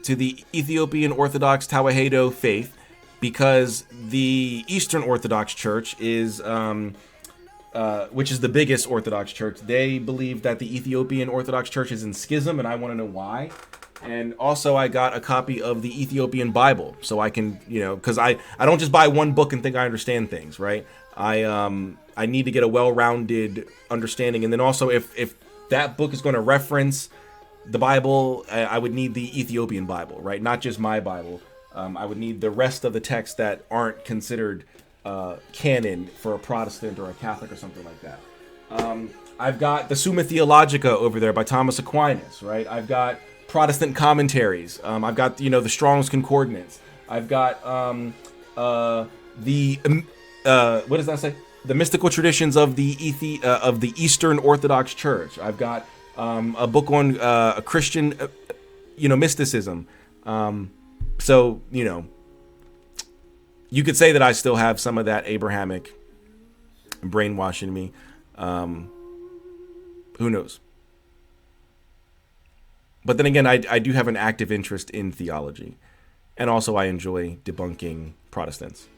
S1: to the Ethiopian Orthodox Tawahedo faith, because the Eastern Orthodox Church is, which is the biggest Orthodox church, they believe that the Ethiopian Orthodox Church is in schism, and I want to know why. And also I got a copy of the Ethiopian Bible, so I can, because I don't just buy one book and think I understand things, right? I need to get a well-rounded understanding. And then also if that book is going to reference the Bible, I would need the Ethiopian Bible, right? Not just my Bible. I would need the rest of the texts that aren't considered canon for a Protestant or a Catholic or something like that. I've got the Summa Theologica over there by Thomas Aquinas, right? I've got Protestant commentaries. I've got, the Strong's Concordance. I've got what does that say? The mystical traditions of the Eastern Orthodox Church. I've got a book on a Christian, mysticism. So, you could say that I still have some of that Abrahamic brainwashing me. Who knows? But then again, I do have an active interest in theology. And also I enjoy debunking Protestants.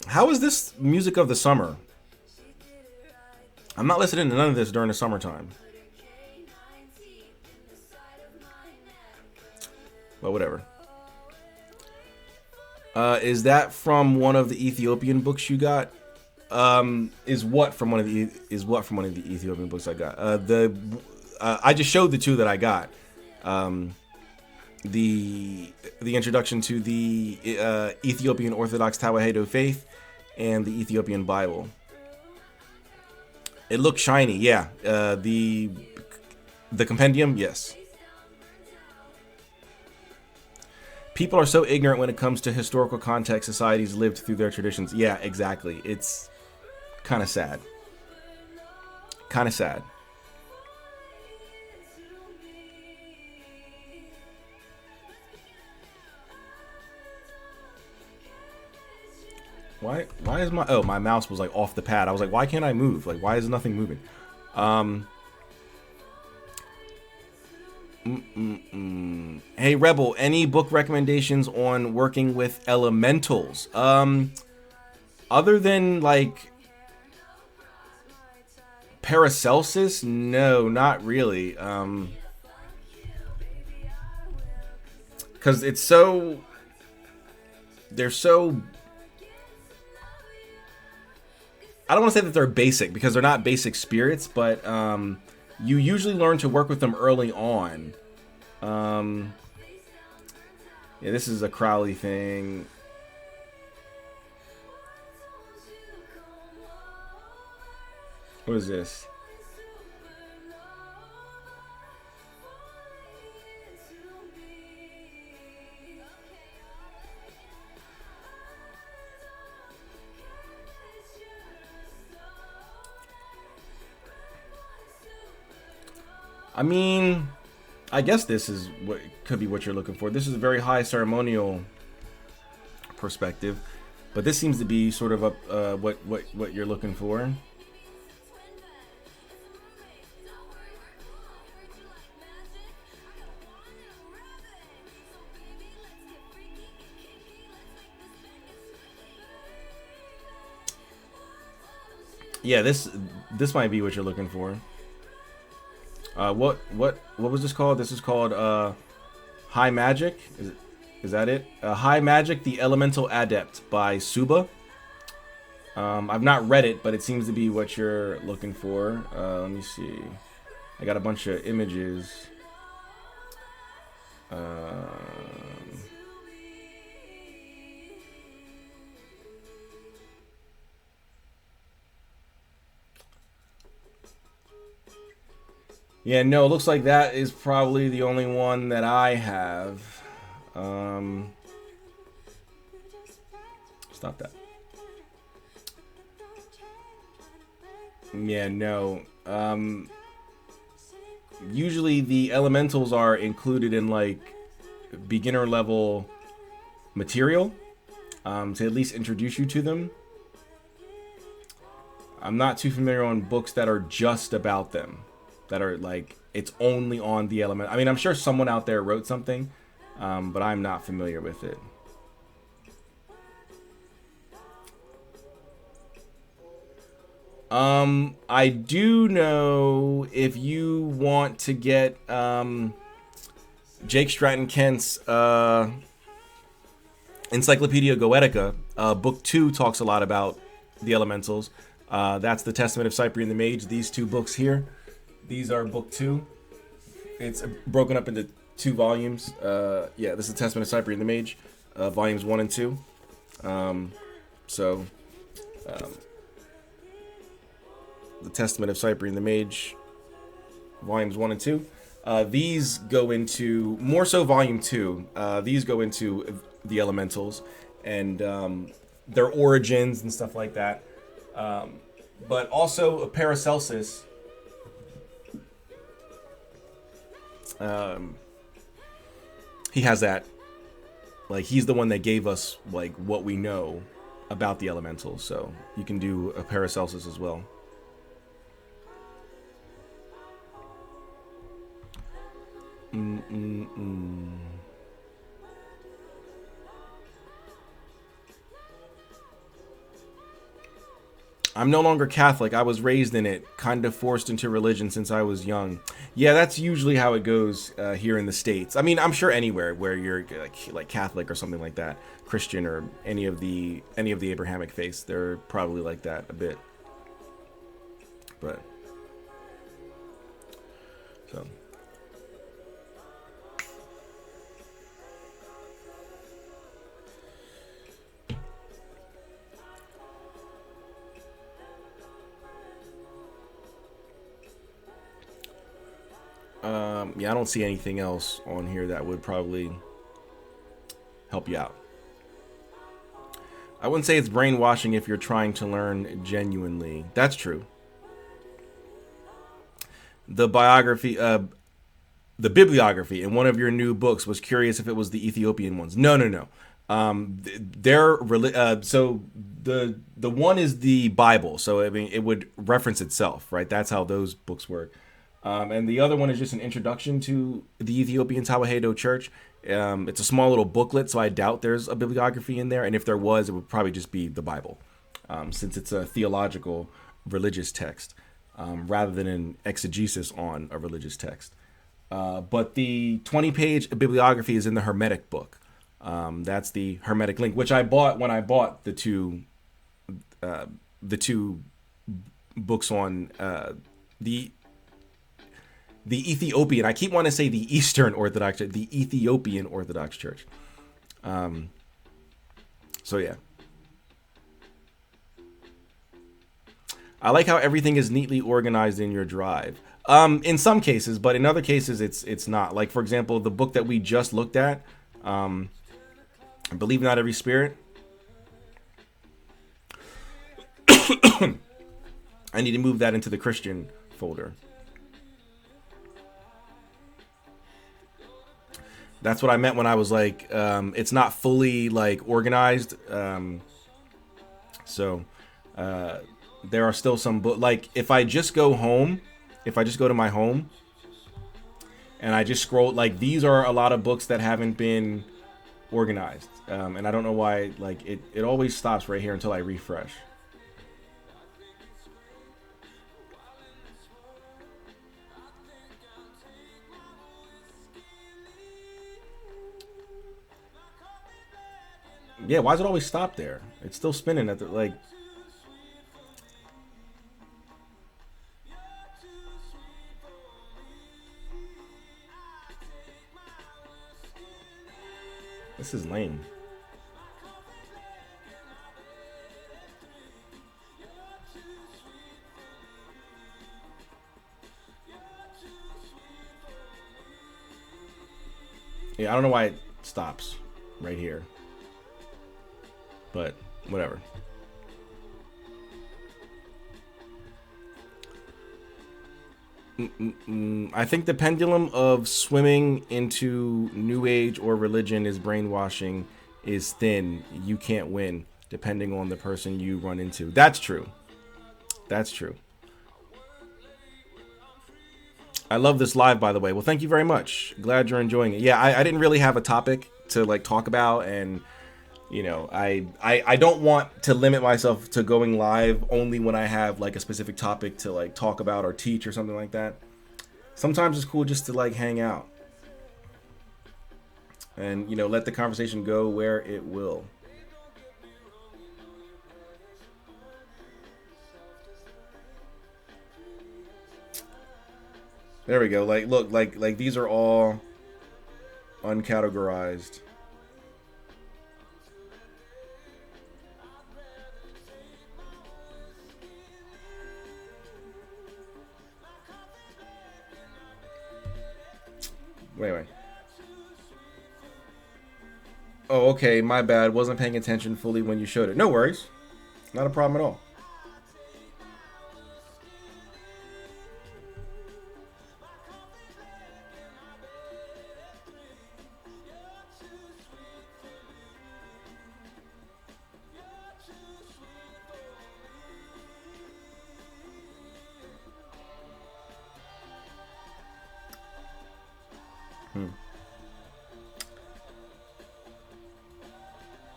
S1: How is this music of the summer? I'm not listening to none of this during the summertime. But whatever. Is that from one of the Ethiopian books you got? Is what from one of the Ethiopian books I got? I just showed the two that I got. The introduction to the Ethiopian Orthodox Tawahedo faith and the Ethiopian Bible. It looks shiny, yeah. The compendium, yes. People are so ignorant when it comes to historical context societies lived through their traditions. Yeah, exactly. It's kind of sad. Kind of sad. Why is my mouse was like off the pad. I was like, why can't I move? Like, why is nothing moving? Hey Rebel, any book recommendations on working with elementals? Other than like Paracelsus? No, not really. Cause it's so they're so I don't want to say that they're basic because they're not basic spirits, but you usually learn to work with them early on. Yeah, this is a Crowley thing. What is this? I mean, I guess this is what could be what you're looking for. This is a very high ceremonial perspective, but this seems to be sort of what you're looking for. Yeah, this might be what you're looking for. What was this called? This is called High Magic. Is that it? High Magic: The Elemental Adept by Suba. I've not read it, but it seems to be what you're looking for. Let me see. I got a bunch of images. Yeah, no, it looks like that is probably the only one that I have. Stop that. Yeah, no. Usually the elementals are included in like beginner level material to at least introduce you to them. I'm not too familiar on books that are just about them. That are like, it's only on the element. I mean, I'm sure someone out there wrote something, but I'm not familiar with it. I do know if you want to get Jake Stratton Kent's Encyclopedia Goetica, book 2 talks a lot about the elementals. That's the Testament of Cyprian the Mage. These two books here. These are book 2. It's broken up into 2 volumes. Yeah, this is the Testament of Cyprian the Mage, volumes 1 and 2. The Testament of Cyprian the Mage, volumes 1 and 2. These go into, more so volume 2, these go into the elementals and their origins and stuff like that. But also Paracelsus, he has that, like, he's the one that gave us like what we know about the elementals, so you can do a Paracelsus as well. I'm no longer Catholic. I was raised in it, kind of forced into religion since I was young. Yeah, that's usually how it goes here in the States. I mean, I'm sure anywhere where you're like Catholic or something like that, Christian or any of the Abrahamic faiths, they're probably like that a bit. But so. Yeah, I don't see anything else on here that would probably help you out. I wouldn't say it's brainwashing if you're trying to learn genuinely. That's true. The biography, the bibliography in one of your new books was curious if it was the Ethiopian ones. No. So the one is the Bible. So I mean, it would reference itself, right? That's how those books work. And the other one is just an introduction to the Ethiopian Tawahedo Church. It's a small little booklet, so I doubt there's a bibliography in there. And if there was, it would probably just be the Bible, since it's a theological religious text, rather than an exegesis on a religious text. But the 20-page bibliography is in the Hermetic book. That's the Hermetic link, which I bought when I bought the two books on the Ethiopian. I keep wanting to say the Eastern Orthodox, the Ethiopian Orthodox Church. So yeah. I like how everything is neatly organized in your drive. In some cases, but in other cases, it's not. Like, for example, the book that we just looked at, Believe Not Every Spirit. I need to move that into the Christian folder. That's what I meant when I was like, it's not fully like organized. So there are still some like if I just go to my home and I just scroll, like these are a lot of books that haven't been organized. And I don't know why, like it always stops right here until I refresh. Yeah, why does it always stop there? It's still spinning at the, like... This is lame. Yeah, I don't know why it stops right here. But whatever. I think the pendulum of swimming into New Age or religion is brainwashing is thin. You can't win, depending on the person you run into. That's true. That's true. I love this live, by the way. Well, thank you very much. Glad you're enjoying it. Yeah, I didn't really have a topic to like talk about, and you know, I don't want to limit myself to going live only when I have like a specific topic to like talk about or teach or something like that. Sometimes it's cool just to like hang out and, you know, let the conversation go where it will. There we go. Like, look, like these are all uncategorized. Wait. Oh, okay, my bad. Wasn't paying attention fully when you showed it. No worries. Not a problem at all.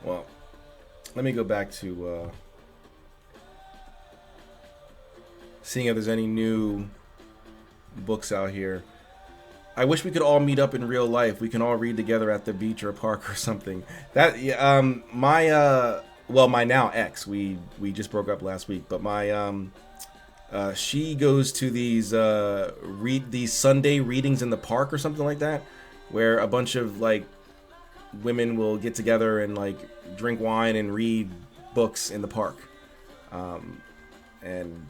S1: Well, let me go back to seeing if there's any new books out here. I wish we could all meet up in real life. We can all read together at the beach or a park or something. That my now ex, we just broke up last week, but my she goes to these Sunday readings in the park or something like that, where a bunch of like women will get together and like drink wine and read books in the park. And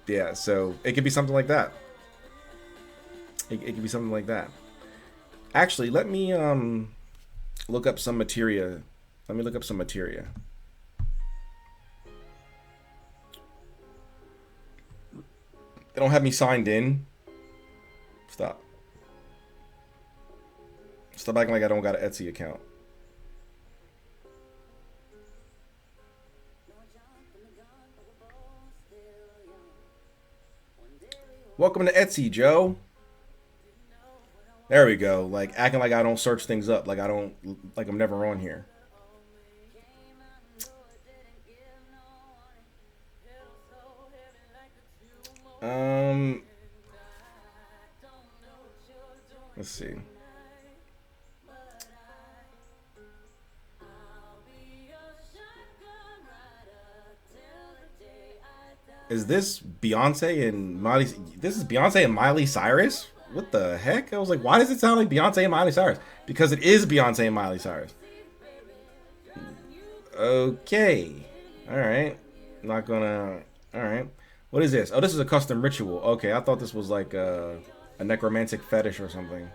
S1: yeah, so it could be something like that. It could be something like that. Actually, let me look up some materia. Let me look up some materia. They don't have me signed in. Stop. Stop acting like I don't got an Etsy account. Welcome to Etsy, Joe. There we go. Like acting like I don't search things up, like I'm never on here. Let's see. Is this Beyonce and Miley? This is Beyonce and Miley Cyrus? What the heck? I was like, why does it sound like Beyonce and Miley Cyrus? Because it is Beyonce and Miley Cyrus. Okay. Alright. Not gonna... Alright. What is this? Oh, this is a custom ritual. Okay, I thought this was like a necromantic fetish or something.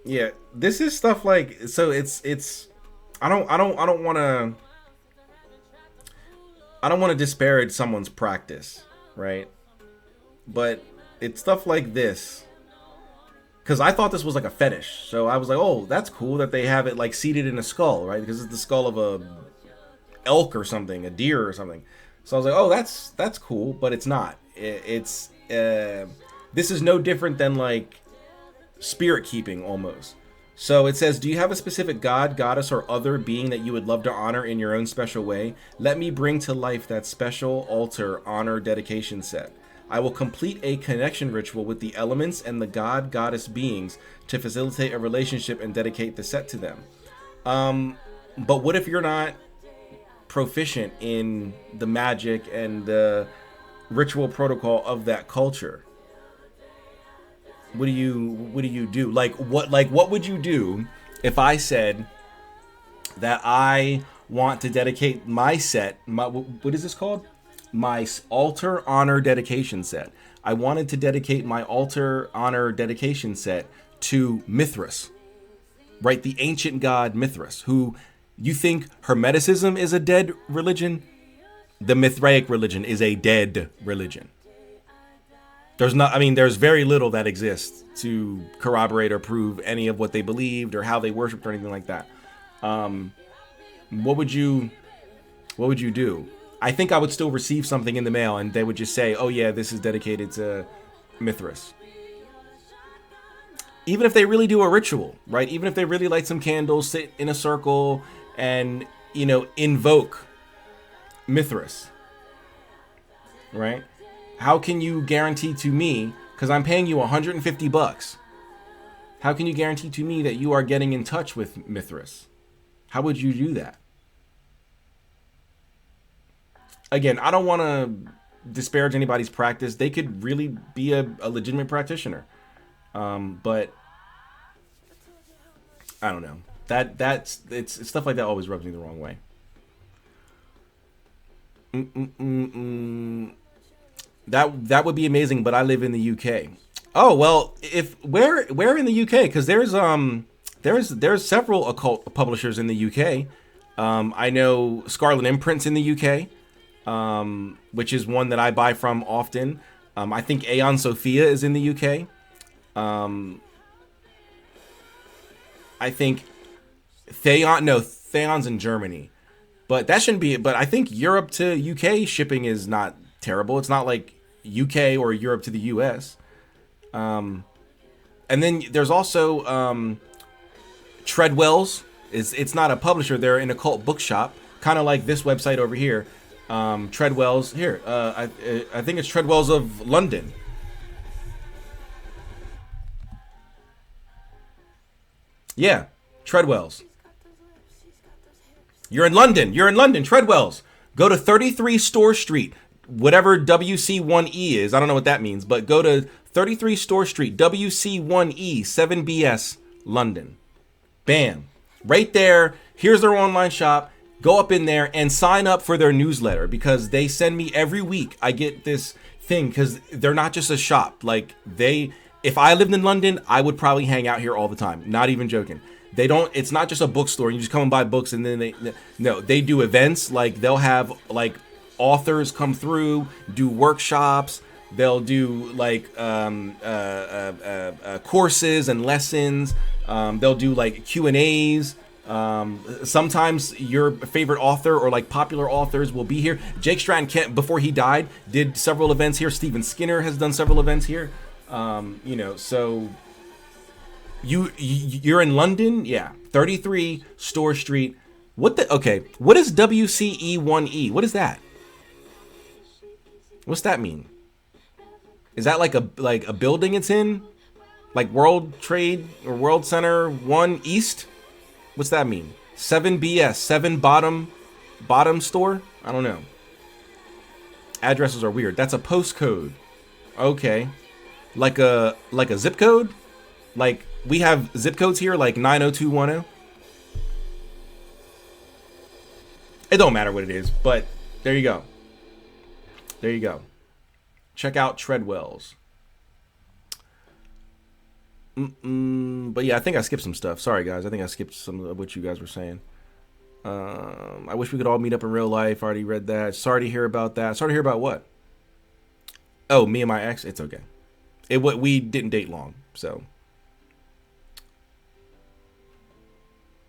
S1: Yeah, this is stuff like, so it's I don't want to disparage someone's practice, right? But it's stuff like this, because I thought this was like a fetish. So I was like, oh, that's cool that they have it like seated in a skull, right? Because it's the skull of a elk or something, a deer or something. So I was like, oh, that's cool, but it's not. This is no different than like spirit keeping almost. So it says, do you have a specific god, goddess, or other being that you would love to honor in your own special way? Let me bring to life that special altar honor dedication set. I will complete a connection ritual with the elements and the god, goddess beings to facilitate a relationship and dedicate the set to them. But what if you're not proficient in the magic and the ritual protocol of that culture? What do you do? Like what would you do if I said that I want to dedicate my set, what is this called? My altar honor dedication set. I wanted to dedicate my altar honor dedication set to Mithras, right? The ancient god Mithras, who you think Hermeticism is a dead religion? The Mithraic religion is a dead religion. There's very little that exists to corroborate or prove any of what they believed or how they worshipped or anything like that. What would you do? I think I would still receive something in the mail and they would just say, oh yeah, this is dedicated to Mithras. Even if they really do a ritual, right? Even if they really light some candles, sit in a circle and, invoke Mithras, right? How can you guarantee to me, because I'm paying you $150, how can you guarantee to me that you are getting in touch with Mithras? How would you do that? Again, I don't want to disparage anybody's practice. They could really be a legitimate practitioner. But I don't know. It's stuff like that always rubs me the wrong way. That would be amazing, but I live in the UK. Oh well, where in the UK? Because there's several occult publishers in the UK. I know Scarlet Imprints in the UK, which is one that I buy from often. I think Aeon Sophia is in the UK. I think Theon's in Germany, but that shouldn't be. But I think Europe to UK shipping is not terrible. It's not like UK or Europe to the US. And then there's also Treadwell's. It's not a publisher. They're an occult bookshop, kind of like this website over here. Treadwell's here. I think it's Treadwell's of London. Yeah, Treadwell's. You're in London. You're in London. Treadwell's. Go to 33 Store Street, whatever WC1E is. I don't know what that means, but go to 33 Store Street, WC1E, 7BS, London. Bam. Right there. Here's their online shop. Go up in there and sign up for their newsletter, because they send me every week. I get this thing because they're not just a shop. Like, if I lived in London, I would probably hang out here all the time. Not even joking. They don't, it's not just a bookstore. You just come and buy books and then they do events. Like, they'll have like authors come through, do workshops. They'll do like courses and lessons. They'll do like Q&As. Sometimes your favorite author or like popular authors will be here. Jake Stratton Kent, before he died, did several events here. Stephen Skinner has done several events here. So you're in London, yeah. 33 Store Street. What is WCE1E? What is that? What's that mean? Is that like a building it's in? Like World Trade or World Center 1 East? What's that mean? 7BS, 7 bottom store? I don't know. Addresses are weird. That's a postcode. Okay. Like a zip code? Like we have zip codes here like 90210. It don't matter what it is, but there you go. There you go. Check out Treadwell's. But yeah, I think I skipped some stuff. Sorry, guys. I think I skipped some of what you guys were saying. I wish we could all meet up in real life. I already read that. Sorry to hear about that. Sorry to hear about what? Oh, me and my ex? It's okay. We didn't date long, so.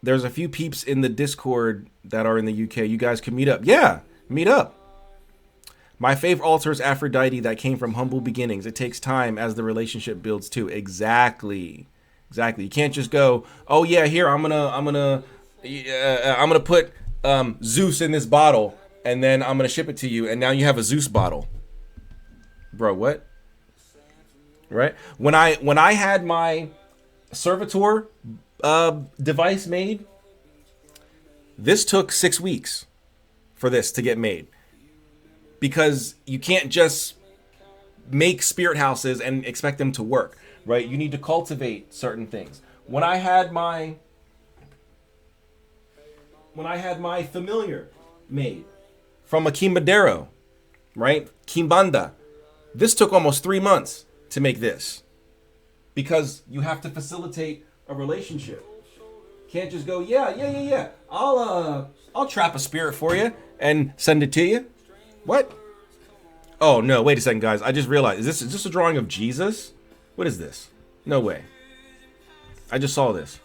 S1: There's a few peeps in the Discord that are in the UK. You guys can meet up. Yeah, meet up. My favorite altar is Aphrodite, that came from humble beginnings. It takes time as the relationship builds too. Exactly. You can't just go, oh yeah, here I'm gonna put Zeus in this bottle, and then I'm gonna ship it to you, and now you have a Zeus bottle. Bro, what? Right? When I had my servitor device made, this took 6 weeks for this to get made. Because you can't just make spirit houses and expect them to work, right? You need to cultivate certain things. When I had my familiar made from a Quimbadero, right? Quimbanda. This took almost 3 months to make this. Because you have to facilitate a relationship. Can't just go, yeah. I'll trap a spirit for you and send it to you. What? Oh no, wait a second, guys. I just realized, is this a drawing of Jesus? What is this? No way. I just saw this.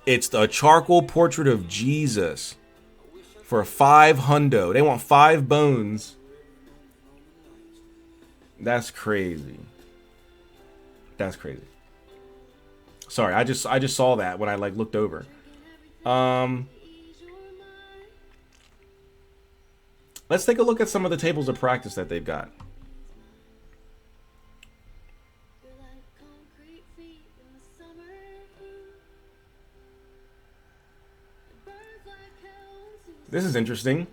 S1: It's a charcoal portrait of Jesus for $500. They want 5 bones. That's crazy. That's crazy. Sorry, I just saw that when I like looked over. Let's take a look at some of the tables of practice that they've got. This is interesting.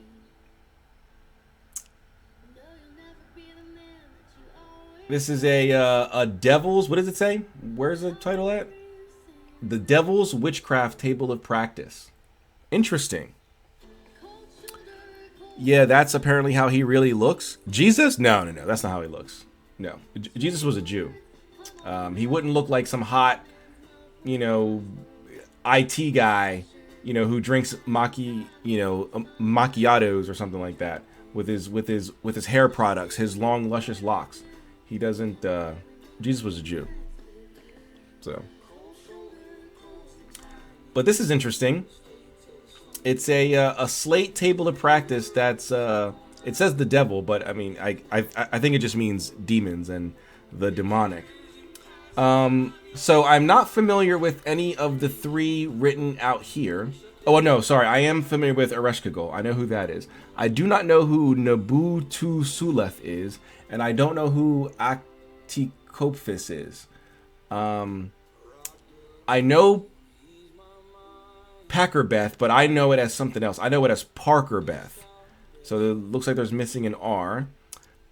S1: This is a Devil's, what does it say? Where's the title at? The Devil's Witchcraft Table of Practice. Interesting. Yeah, that's apparently how he really looks. Jesus? No, that's not how he looks. No, Jesus was a Jew. He wouldn't look like some hot, IT guy, who drinks macchiatos or something like that with his hair products, his long luscious locks. He doesn't. Jesus was a Jew. So, but this is interesting. It's a slate table of practice that's it says the devil, but I mean I think it just means demons and the demonic. So I'm not familiar with any of the 3 written out here. Oh, no, sorry. I am familiar with Ereshkigal. I know who that is. I do not know who Nabutu Suleth is, and I don't know who Aktikopfis is. I know Packerbeth, but I know it as something else. I know it as Parkerbeth. So it looks like there's missing an R.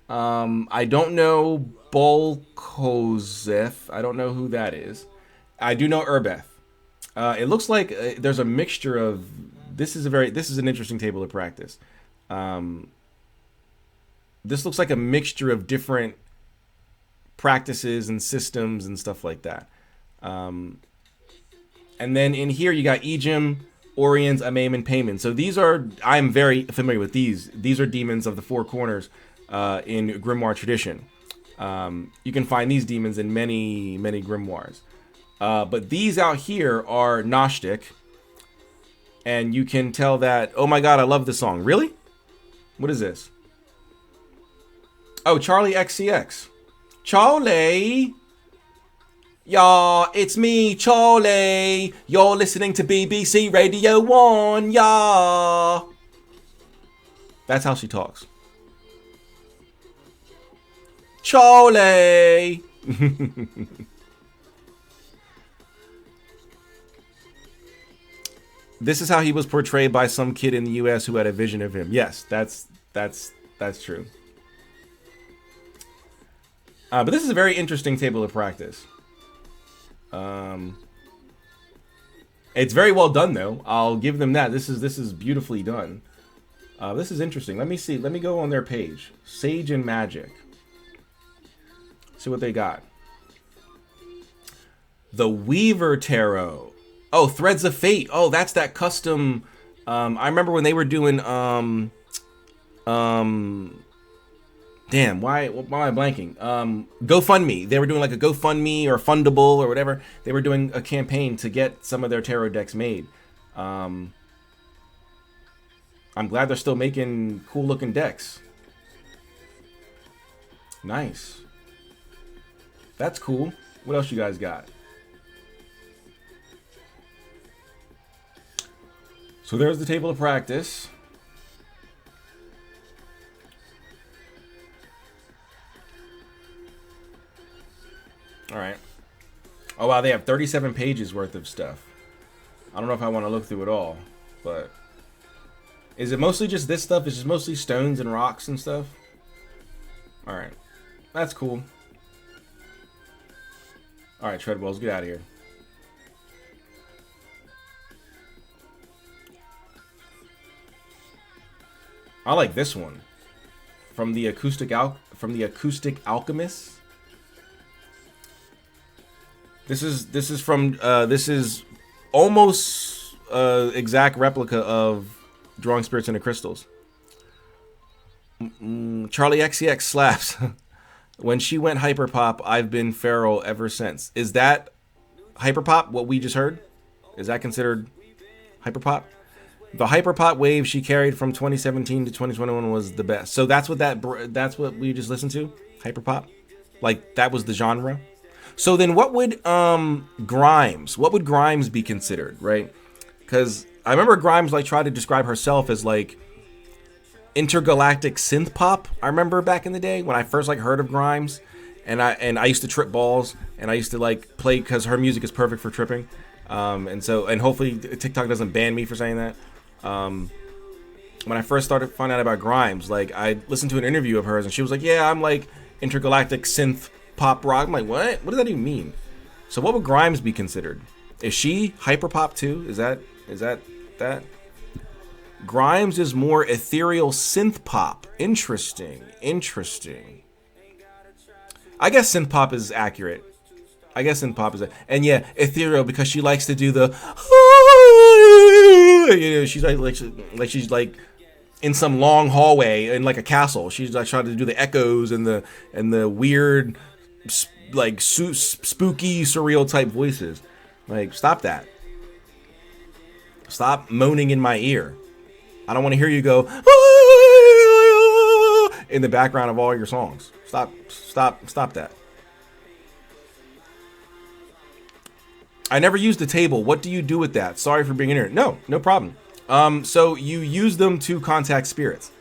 S1: I don't know Bolkozeth. I don't know who that is. I do know Urbeth. It looks like there's a mixture of. This is an interesting table of practice. This looks like a mixture of different practices and systems and stuff like that. And then in here you got Ejim, Oriens, Amaim, and Payman. So these are, I'm very familiar with these. These are demons of the 4 corners in grimoire tradition. You can find these demons in many, many grimoires. But these out here are Gnostic. And you can tell that, oh my god, I love this song. Really? What is this? Oh, Charlie XCX. Charlie! Yeah, it's me, Charlie. You're listening to BBC Radio 1, yeah. That's how she talks. Charlie! This is how he was portrayed by some kid in the US who had a vision of him. Yes, that's true. But this is a very interesting table of practice. It's very well done, though. I'll give them that. This is beautifully done. This is interesting. Let me see. Let me go on their page. Sage and Magic. See what they got. The Weaver Tarot. Oh, Threads of Fate. Oh, that's that custom. I remember when they were doing damn, why am I blanking? GoFundMe. They were doing like a GoFundMe or Fundable or whatever. They were doing a campaign to get some of their tarot decks made. I'm glad they're still making cool looking decks. Nice. That's cool. What else you guys got? So there's the table of practice. All right. Oh, wow. They have 37 pages worth of stuff. I don't know if I want to look through it all, but is it mostly just this stuff? Is it mostly stones and rocks and stuff? All right. That's cool. All right, Treadwells, get out of here. I like this one from the Acoustic Alchemist. This is almost exact replica of Drawing Spirits into Crystals. Charlie XCX slaps. When she went hyperpop, I've been feral ever since. Is that hyperpop? What we just heard? Is that considered hyperpop? The hyperpop wave she carried from 2017 to 2021 was the best. So that's what we just listened to? Hyperpop? Like that was the genre? So then what would Grimes be considered, right? Because I remember Grimes like tried to describe herself as like intergalactic synth pop. I remember back in the day when I first like heard of Grimes, and I used to trip balls, and I used to like play because her music is perfect for tripping. And hopefully TikTok doesn't ban me for saying that. When I first started finding out about Grimes, like I listened to an interview of hers and she was like, yeah, I'm like intergalactic synth pop rock. I'm like, what does that even mean? So what would Grimes be considered? Is she hyperpop too? Is that Grimes is more ethereal synth pop. Interesting. I guess synth pop is accurate. And yeah, ethereal because she likes to do the she's like in some long hallway in like a castle. She's like trying to do the echoes and the weird like spooky surreal type voices. Like stop that. Stop moaning in my ear. I don't want to hear you go in the background of all your songs. Stop that. I never used the table. What do you do with that? Sorry for being in here. No, no problem. So you use them to contact spirits.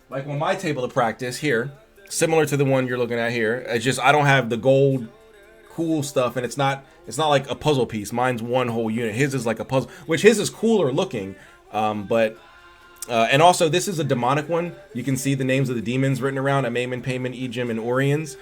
S1: Like on my table of practice here, similar to the one you're looking at here, it's just I don't have the gold cool stuff, and it's not like a puzzle piece. Mine's one whole unit. His is like a puzzle, which his is cooler looking, and also this is a demonic one. You can see the names of the demons written around: Amamen, Payman, Ejim, and Orions.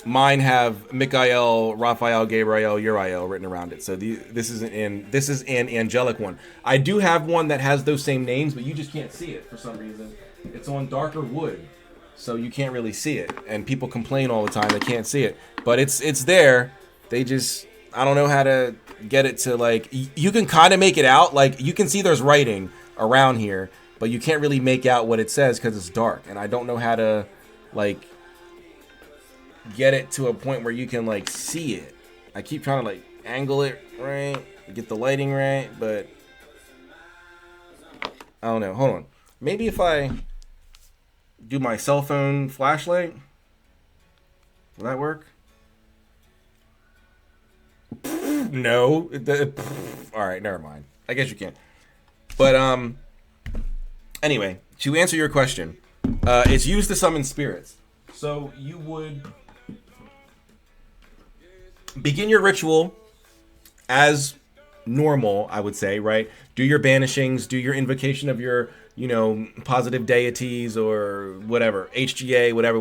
S1: Mine have Michael, Raphael, Gabriel, Uriel written around it. So this is an angelic one. I do have one that has those same names, but you just can't see it for some reason. It's on darker wood, so you can't really see it. And people complain all the time they can't see it, but it's there. They just, I don't know how to get it to, like, you can kind of make it out. Like, you can see there's writing around here, but you can't really make out what it says because it's dark. And I don't know how to, like, get it to a point where you can, like, see it. I keep trying to, like, angle it right, get the lighting right, but I don't know. Hold on. Maybe if I do my cell phone flashlight, will that work? No. All right, never mind. I guess you can. But anyway, to answer your question, it's used to summon spirits. So you would begin your ritual as normal, I would say, right? Do your banishings, do your invocation of your, positive deities or whatever, HGA, whatever,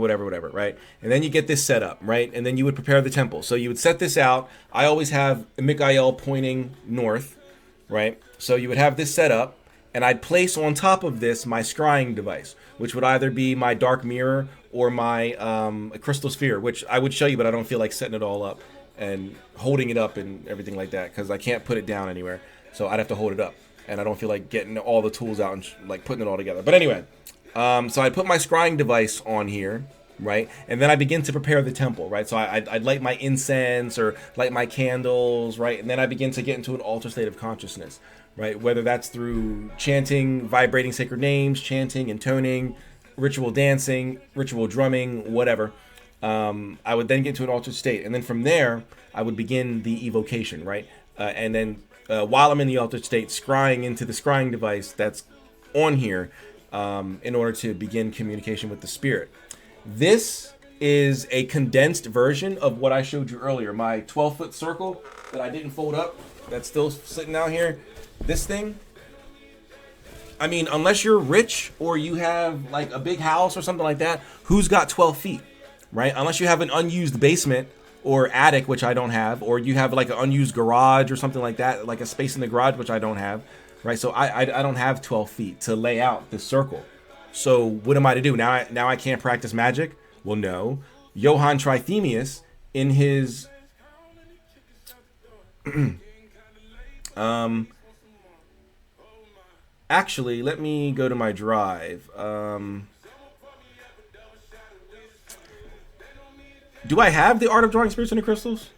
S1: right? And then you get this set up, right? And then you would prepare the temple. So you would set this out. I always have Michael pointing north, right? So you would have this set up, and I'd place on top of this my scrying device, which would either be my dark mirror or my crystal sphere, which I would show you, but I don't feel like setting it all up and holding it up and everything like that, because I can't put it down anywhere. So I'd have to hold it up, and I don't feel like getting all the tools out and like putting it all together. But anyway, so I put my scrying device on here, right? And then I begin to prepare the temple, right? So I'd light my incense or light my candles, right? And then I begin to get into an altered state of consciousness, right? Whether that's through chanting, vibrating sacred names, chanting, intoning, ritual dancing, ritual drumming, whatever. I would then get to an altered state, and then from there I would begin the evocation, right? And then while I'm in the altered state, scrying into the scrying device that's on here in order to begin communication with the spirit. This is a condensed version of what I showed you earlier, my 12-foot circle that I didn't fold up, that's still sitting out here. This thing, I mean, unless you're rich or you have like a big house or something like that, who's got 12 feet? Right? Unless you have an unused basement or attic, which I don't have, or you have like an unused garage or something like that, like a space in the garage, which I don't have, right? So I don't have 12 feet to lay out this circle. So what am I to do? Now I can't practice magic? Well, no. Johann Trithemius, in his actually, let me go to my drive. Do I have the Art of Drawing Spirits into Crystals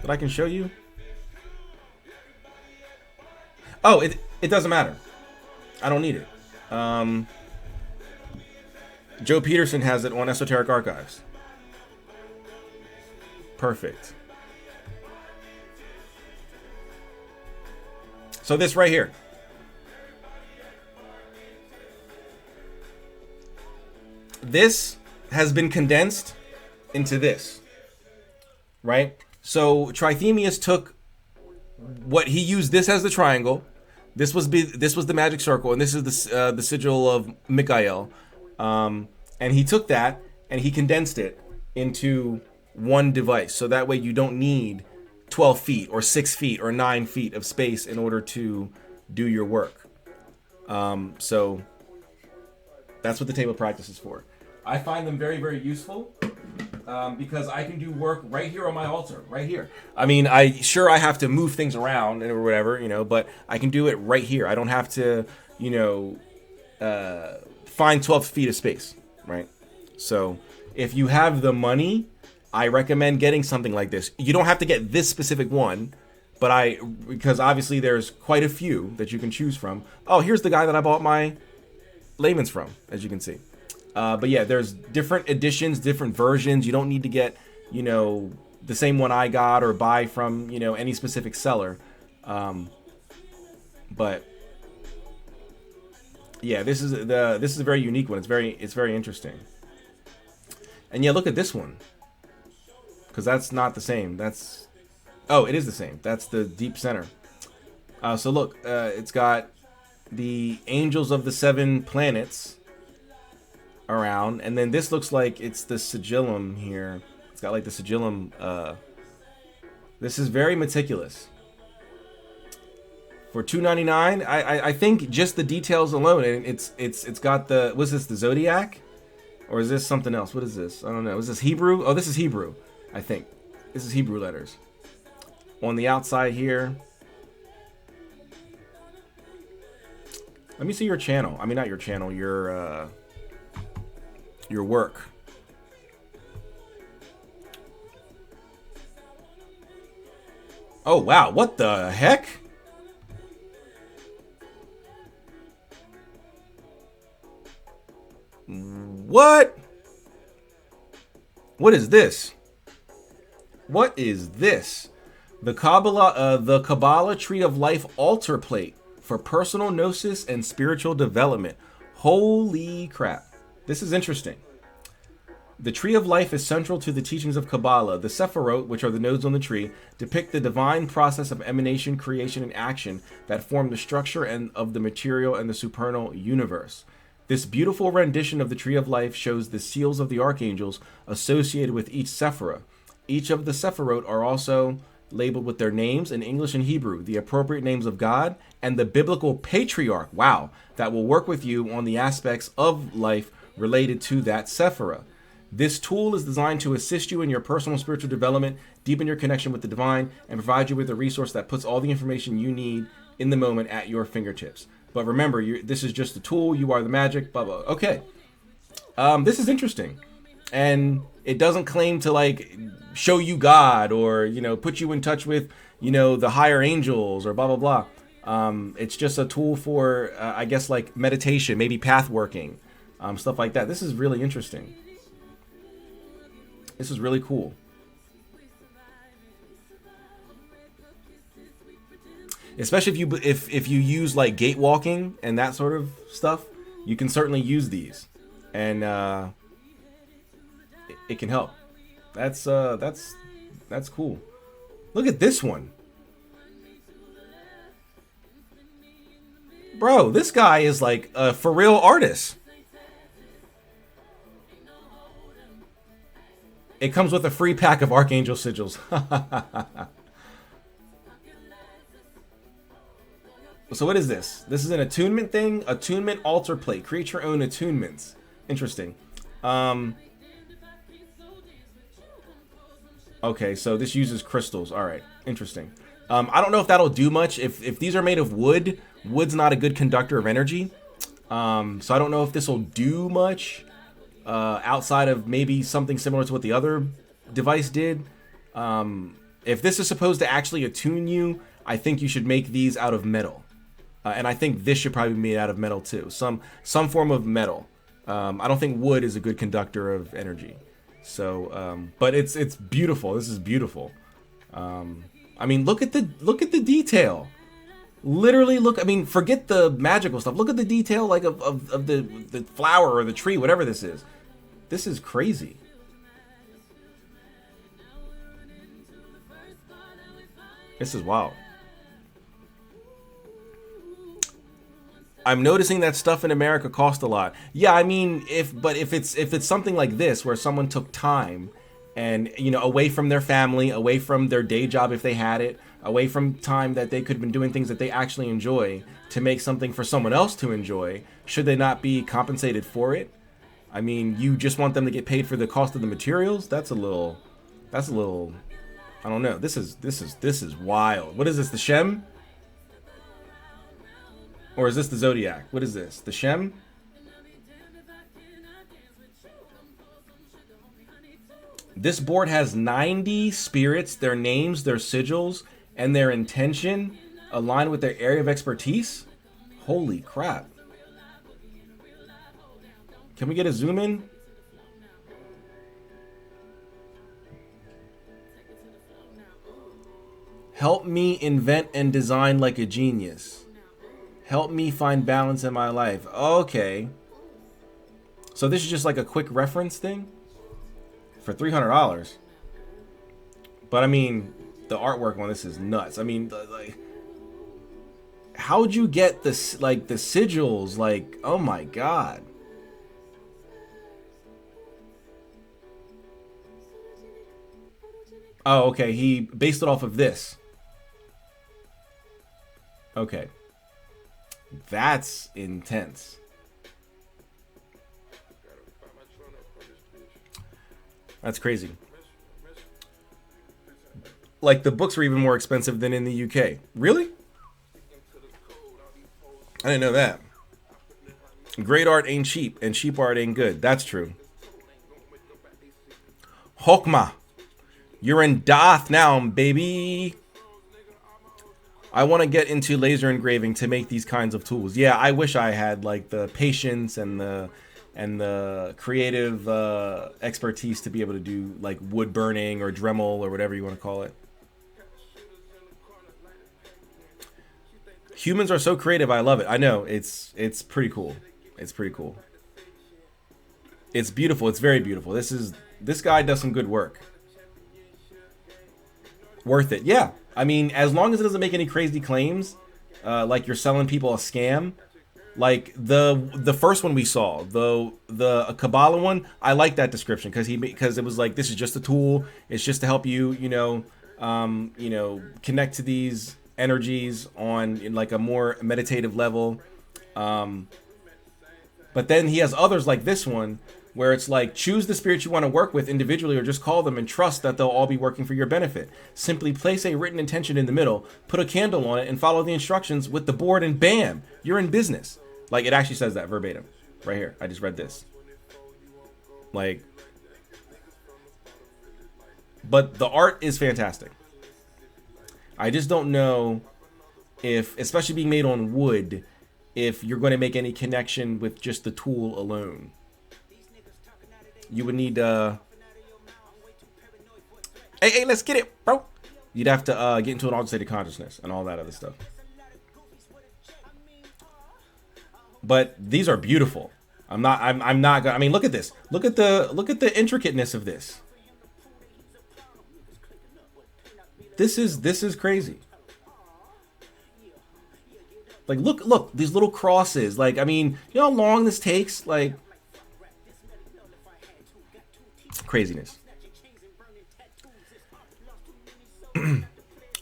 S1: that I can show you? Oh, it doesn't matter. I don't need it. Joe Peterson has it on Esoteric Archives. Perfect. So this right here. This has been condensed into this, right? So Trithemius took what he used, this as the triangle, this was the magic circle, and this is the sigil of Michael, and he took that and he condensed it into one device, so that way you don't need 12 feet or 6 feet or 9 feet of space in order to do your work. So that's what the table of practice is for. I find them very, very useful. Because I can do work right here on my altar, right here. I mean, I have to move things around or whatever, but I can do it right here. I don't have to, find 12 feet of space, right? So if you have the money, I recommend getting something like this. You don't have to get this specific one, but because obviously there's quite a few that you can choose from. Oh, here's the guy that I bought my layman's from, as you can see. But yeah, there's different editions, different versions. You don't need to get, you know, the same one I got or buy from, you know, any specific seller. But yeah, this is a very unique one. It's very interesting. And yeah, look at this one, because that's not the same. Oh, it is the same. That's the deep center. So look, it's got the angels of the 7 planets around, and then this looks like it's the sigillum here. It's got like the sigillum. This is very meticulous. For $2.99, I think just the details alone, and it's got the, what's this, the zodiac, or is this something else? What is this? I don't know. Is this Hebrew? Oh, this is Hebrew. I think this is Hebrew letters. On the outside here. Let me see your channel. I mean, not your channel. Your work. Oh wow! What the heck? What? What is this? What is this? The Kabbalah Tree of Life altar plate for personal gnosis and spiritual development. Holy crap. This is interesting. The Tree of Life is central to the teachings of Kabbalah. The Sephirot, which are the nodes on the tree, depict the divine process of emanation, creation, and action that form the structure of the material and the supernal universe. This beautiful rendition of the Tree of Life shows the seals of the archangels associated with each Sephirah. Each of the Sephirot are also labeled with their names in English and Hebrew, the appropriate names of God, and the biblical patriarch, wow, that will work with you on the aspects of life related to that Sephirah. This tool is designed to assist you in your personal spiritual development, deepen your connection with the divine, and provide you with a resource that puts all the information you need in the moment at your fingertips. But remember, this is just a tool. You are the magic, blah, blah. Okay. This is interesting. And it doesn't claim to, like, show you God or, you know, put you in touch with, you know, the higher angels or blah, blah, blah. It's just a tool for, I guess, like meditation, maybe path working, stuff like that. This is really interesting. This is really cool. Especially if you use like gate walking and that sort of stuff, you can certainly use these, and it can help. That's cool. Look at this one, bro. This guy is like a for real artist. It comes with a free pack of Archangel sigils. So what is this? This is an attunement thing. Attunement altar plate. Create your own attunements. Interesting. Okay, so this uses crystals. All right, interesting. I don't know if that'll do much. If these are made of wood, wood's not a good conductor of energy. So I don't know if this will do much outside of maybe something similar to what the other device did. If this is supposed to actually attune you, I think you should make these out of metal. And I think this should probably be made out of metal too. Some form of metal. I don't think wood is a good conductor of energy. So, but it's beautiful. This is beautiful. I mean, look at the detail. Literally look. I mean, forget the magical stuff. Look at the detail, like of the flower or the tree, whatever this is. This is crazy. This is wild. I'm noticing that stuff in America costs a lot. Yeah, I mean, if it's something like this where someone took time and, you know, away from their family, away from their day job if they had it, away from time that they could have been doing things that they actually enjoy to make something for someone else to enjoy, should they not be compensated for it? I mean, you just want them to get paid for the cost of the materials? That's a little I don't know. This is wild. What is this? The Shem? Or is this the Zodiac? What is this? The Shem? This board has 90 spirits, their names, their sigils, and their intention aligned with their area of expertise. Holy crap. Can we get a zoom in? Help me invent and design like a genius. Help me find balance in my life. Okay. So this is just like a quick reference thing for $300. But I mean, the artwork on this is nuts. I mean, like, how'd you get this, like, the sigils? Like, oh my God. Oh, okay. He based it off of this. Okay. That's intense. That's crazy. Like, the books were even more expensive than in the UK. Really? I didn't know that. Great art ain't cheap, and cheap art ain't good. That's true. Hokma. You're in Doth now, baby. I want to get into laser engraving to make these kinds of tools. Yeah, I wish I had like the patience and the creative expertise to be able to do like wood burning or Dremel or whatever you want to call it. Humans are so creative. I love it. I know it's pretty cool. It's pretty cool. It's beautiful. It's very beautiful. This guy does some good work. Worth it. Yeah. I mean, as long as it doesn't make any crazy claims, like you're selling people a scam, like the first one we saw, the Kabbalah one, I like that description because it was like, this is just a tool. It's just to help you, connect to these energies in like a more meditative level. But then he has others like this one, where it's like, choose the spirit you want to work with individually or just call them and trust that they'll all be working for your benefit. Simply place a written intention in the middle, put a candle on it, and follow the instructions with the board, and bam, you're in business. Like, it actually says that verbatim right here. I just read this. Like, but the art is fantastic. I just don't know if, especially being made on wood, if you're going to make any connection with just the tool alone. You would need hey, let's get it, bro. You'd have to get into an altered state of consciousness and all that other stuff. But these are beautiful. I'm not gonna, I mean, look at this. Look at the intricateness of this. This is crazy. Like, look, these little crosses. Like, I mean, you know how long this takes? Like, craziness.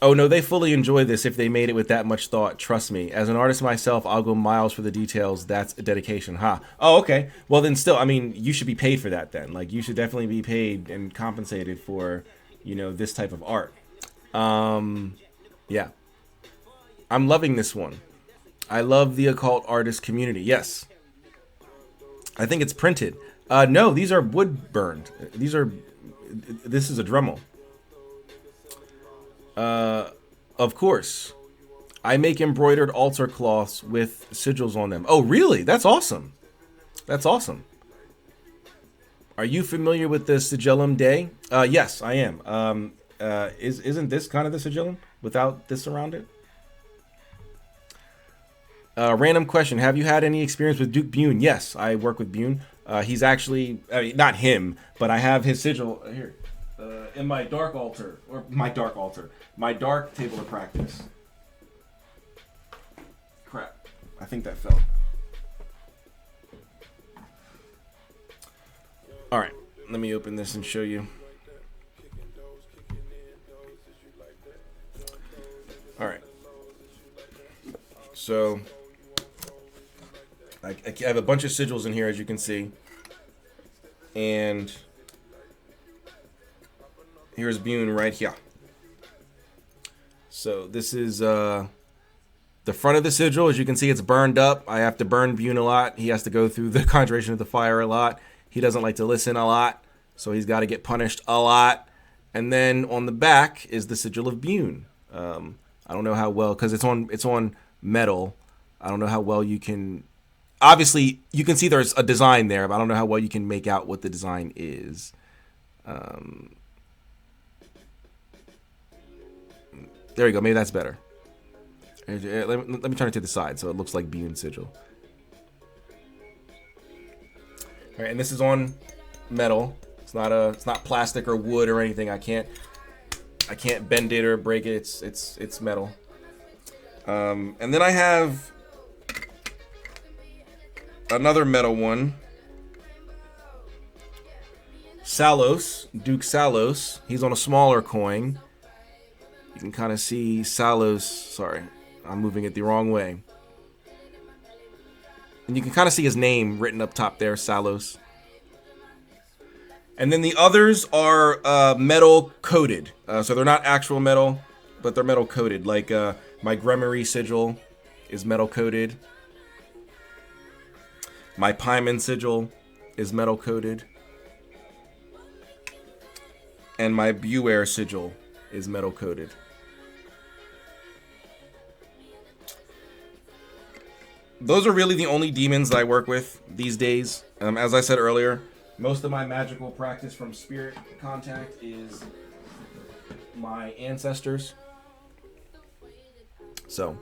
S1: Oh no, they fully enjoy this if they made it with that much thought. Trust me. As an artist myself, I'll go miles for the details. That's a dedication. Ha. Huh? Oh, okay. Well, then still, I mean, you should be paid for that then. Like, you should definitely be paid and compensated for, this type of art. Yeah. I'm loving this one. I love the occult artist community. Yes. I think it's printed. No, these are wood burned. This is a Dremel. Of course. I make embroidered altar cloths with sigils on them. Oh, really? That's awesome. That's awesome. Are you familiar with the Sigillum Dei? Yes, I am. Isn't this kind of the Sigillum without this around it? Random question. Have you had any experience with Duke Bune? Yes, I work with Bune. He's actually, I mean, not him, but I have his sigil here in my dark table of practice. Crap. I think that fell. All right. Let me open this and show you. All right. So I have a bunch of sigils in here, as you can see. And here's Bune right here. So this is the front of the sigil. As you can see, it's burned up. I have to burn Bune a lot. He has to go through the conjuration of the fire a lot. He doesn't like to listen a lot, so he's got to get punished a lot. And then on the back is the sigil of Bune. I don't know how well, because it's on metal. I don't know how well you can. obviously you can see there's a design there, but I don't know how well you can make out what the design is. There you go. Maybe that's better. Let me turn it to the side so it looks like Bune sigil. All right, and this is on metal. It's not plastic or wood or anything. I can't bend it or break it. It's metal. And then I have another metal one. Salos, Duke Salos. He's on a smaller coin. You can kind of see Salos. Sorry, I'm moving it the wrong way. And you can kind of see his name written up top there, Salos. And then the others are metal coated. So they're not actual metal, but they're metal coated. Like my Gremory sigil is metal coated. My Paimon sigil is metal coated. And my Buer sigil is metal coated. Those are really the only demons that I work with these days. As I said earlier, most of my magical practice from spirit contact is my ancestors. So.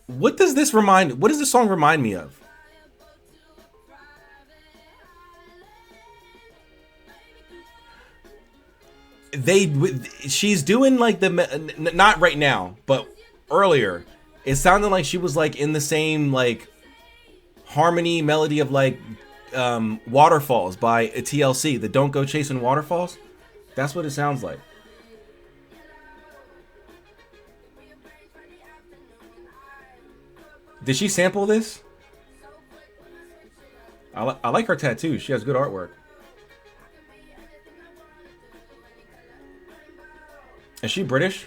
S1: What does this song remind me of? She's doing like not right now, but earlier it sounded like she was like in the same like harmony melody of like Waterfalls by a TLC, the Don't Go Chasing Waterfalls. That's what it sounds like. Did she sample this? I like her tattoo. She has good artwork. Is she British?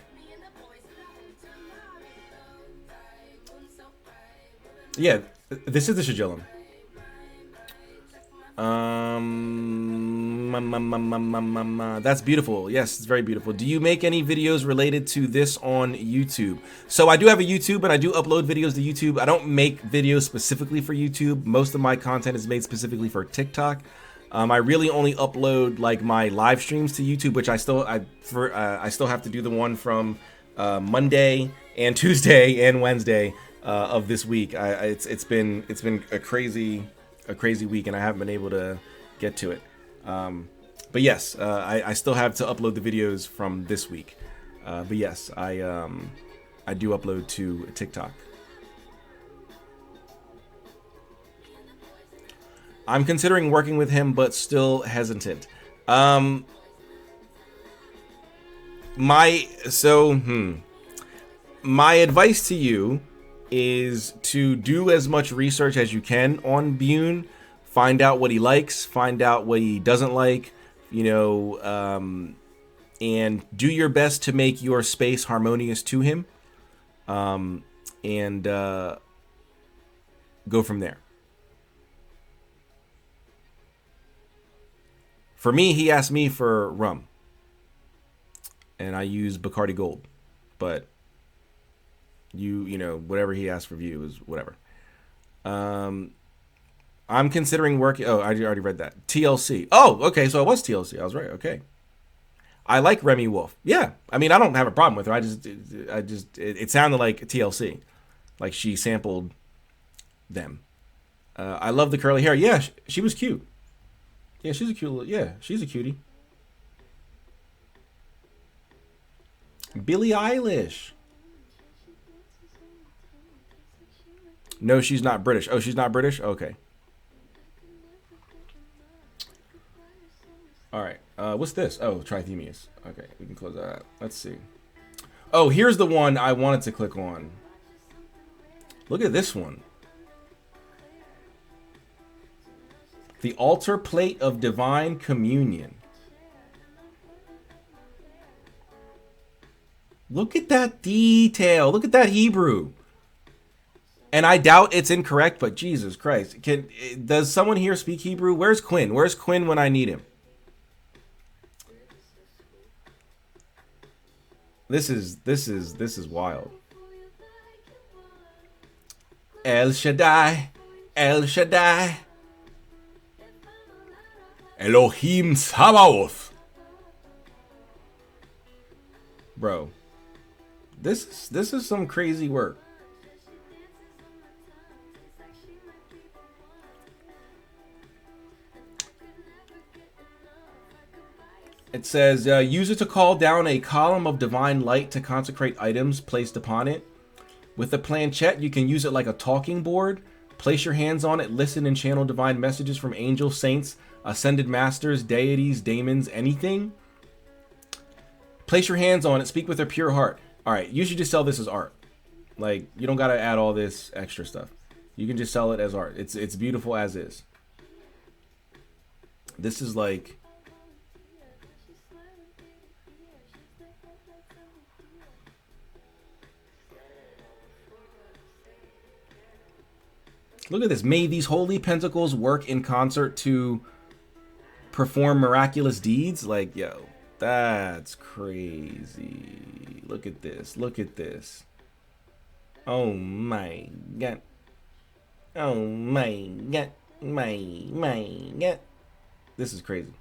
S1: Yeah, this is the Shigillum. That's beautiful. Yes, it's very beautiful. Do you make any videos related to this on YouTube? So I do have a YouTube and I do upload videos to YouTube. I don't make videos specifically for YouTube. Most of my content is made specifically for TikTok. I really only upload like my live streams to YouTube, which I still have to do the one from Monday and Tuesday and Wednesday of this week. It's been a crazy week, and I haven't been able to get to it. But yes, I still have to upload the videos from this week. But yes, I do upload to TikTok. I'm considering working with him, but still hesitant. My advice to you is to do as much research as you can on Bune. Find out what he likes, find out what he doesn't like, and do your best to make your space harmonious to him, and go from there. For me, he asked me for rum, and I use Bacardi Gold, but whatever he asked for you is whatever. I'm considering working. Oh, I already read that. TLC. Oh, okay. So it was TLC. I was right. Okay. I like Remy Wolf. Yeah. I mean, I don't have a problem with her. It sounded like TLC, like she sampled them. I love the curly hair. Yeah, she was cute. Yeah, she's a cute. Yeah, she's a cutie. Billie Eilish. No, she's not British. Oh, she's not British? Okay. All right. What's this? Oh, Trithemius. Okay, we can close that out. Let's see. Oh, here's the one I wanted to click on. Look at this one. The Altar Plate of Divine Communion. Look at that detail. Look at that Hebrew. And I doubt it's incorrect, but Jesus Christ. Does someone here speak Hebrew? Where's Quinn? Where's Quinn when I need him? This is wild. El Shaddai, El Shaddai, Elohim Sabaoth. Bro, this is some crazy work. It says, use it to call down a column of divine light to consecrate items placed upon it. With the planchette, you can use it like a talking board. Place your hands on it, listen and channel divine messages from angels, saints, ascended masters, deities, daemons, anything. Place your hands on it, speak with a pure heart. All right, you should just sell this as art. Like, you don't got to add all this extra stuff. You can just sell it as art. It's beautiful as is. This is like... Look at this. May these holy pentacles work in concert to perform miraculous deeds. Like, yo, that's crazy. Look at this. Look at this. Oh my God. Oh my God. My God. This is crazy.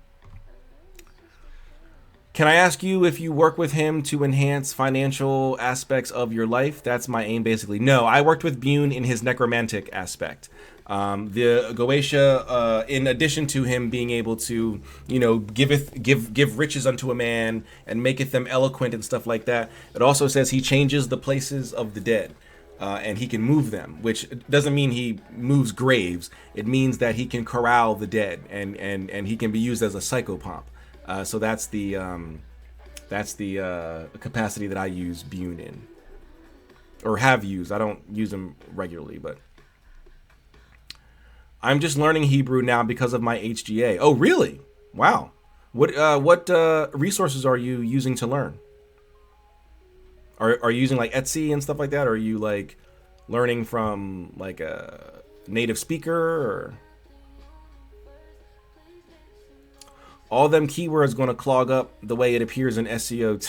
S1: Can I ask you if you work with him to enhance financial aspects of your life? That's my aim, basically. No, I worked with Bune in his necromantic aspect. The Goetia, in addition to him being able to, you know, give riches unto a man and maketh them eloquent and stuff like that, it also says he changes the places of the dead. And he can move them, which doesn't mean he moves graves. It means that he can corral the dead, and he can be used as a psychopomp. So that's the capacity that I use Bune in, or have used. I don't use them regularly, but I'm just learning Hebrew now because of my HGA. Oh, really? Wow. What resources are you using to learn? Are you using like Etsy and stuff like that? Or are you like learning from like a native speaker? Or all them keywords going to clog up the way it appears in SEO.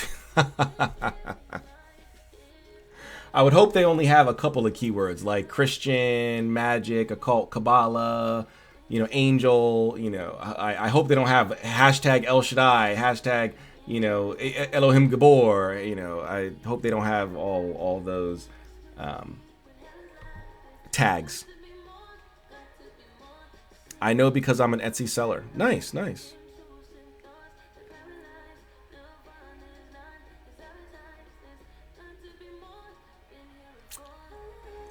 S1: I would hope they only have a couple of keywords like Christian, magic, occult, Kabbalah, you know, angel. You know, I hope they don't have hashtag El Shaddai, hashtag, you know, Elohim Gabor. You know, I hope they don't have all those tags. I know because I'm an Etsy seller. Nice, nice.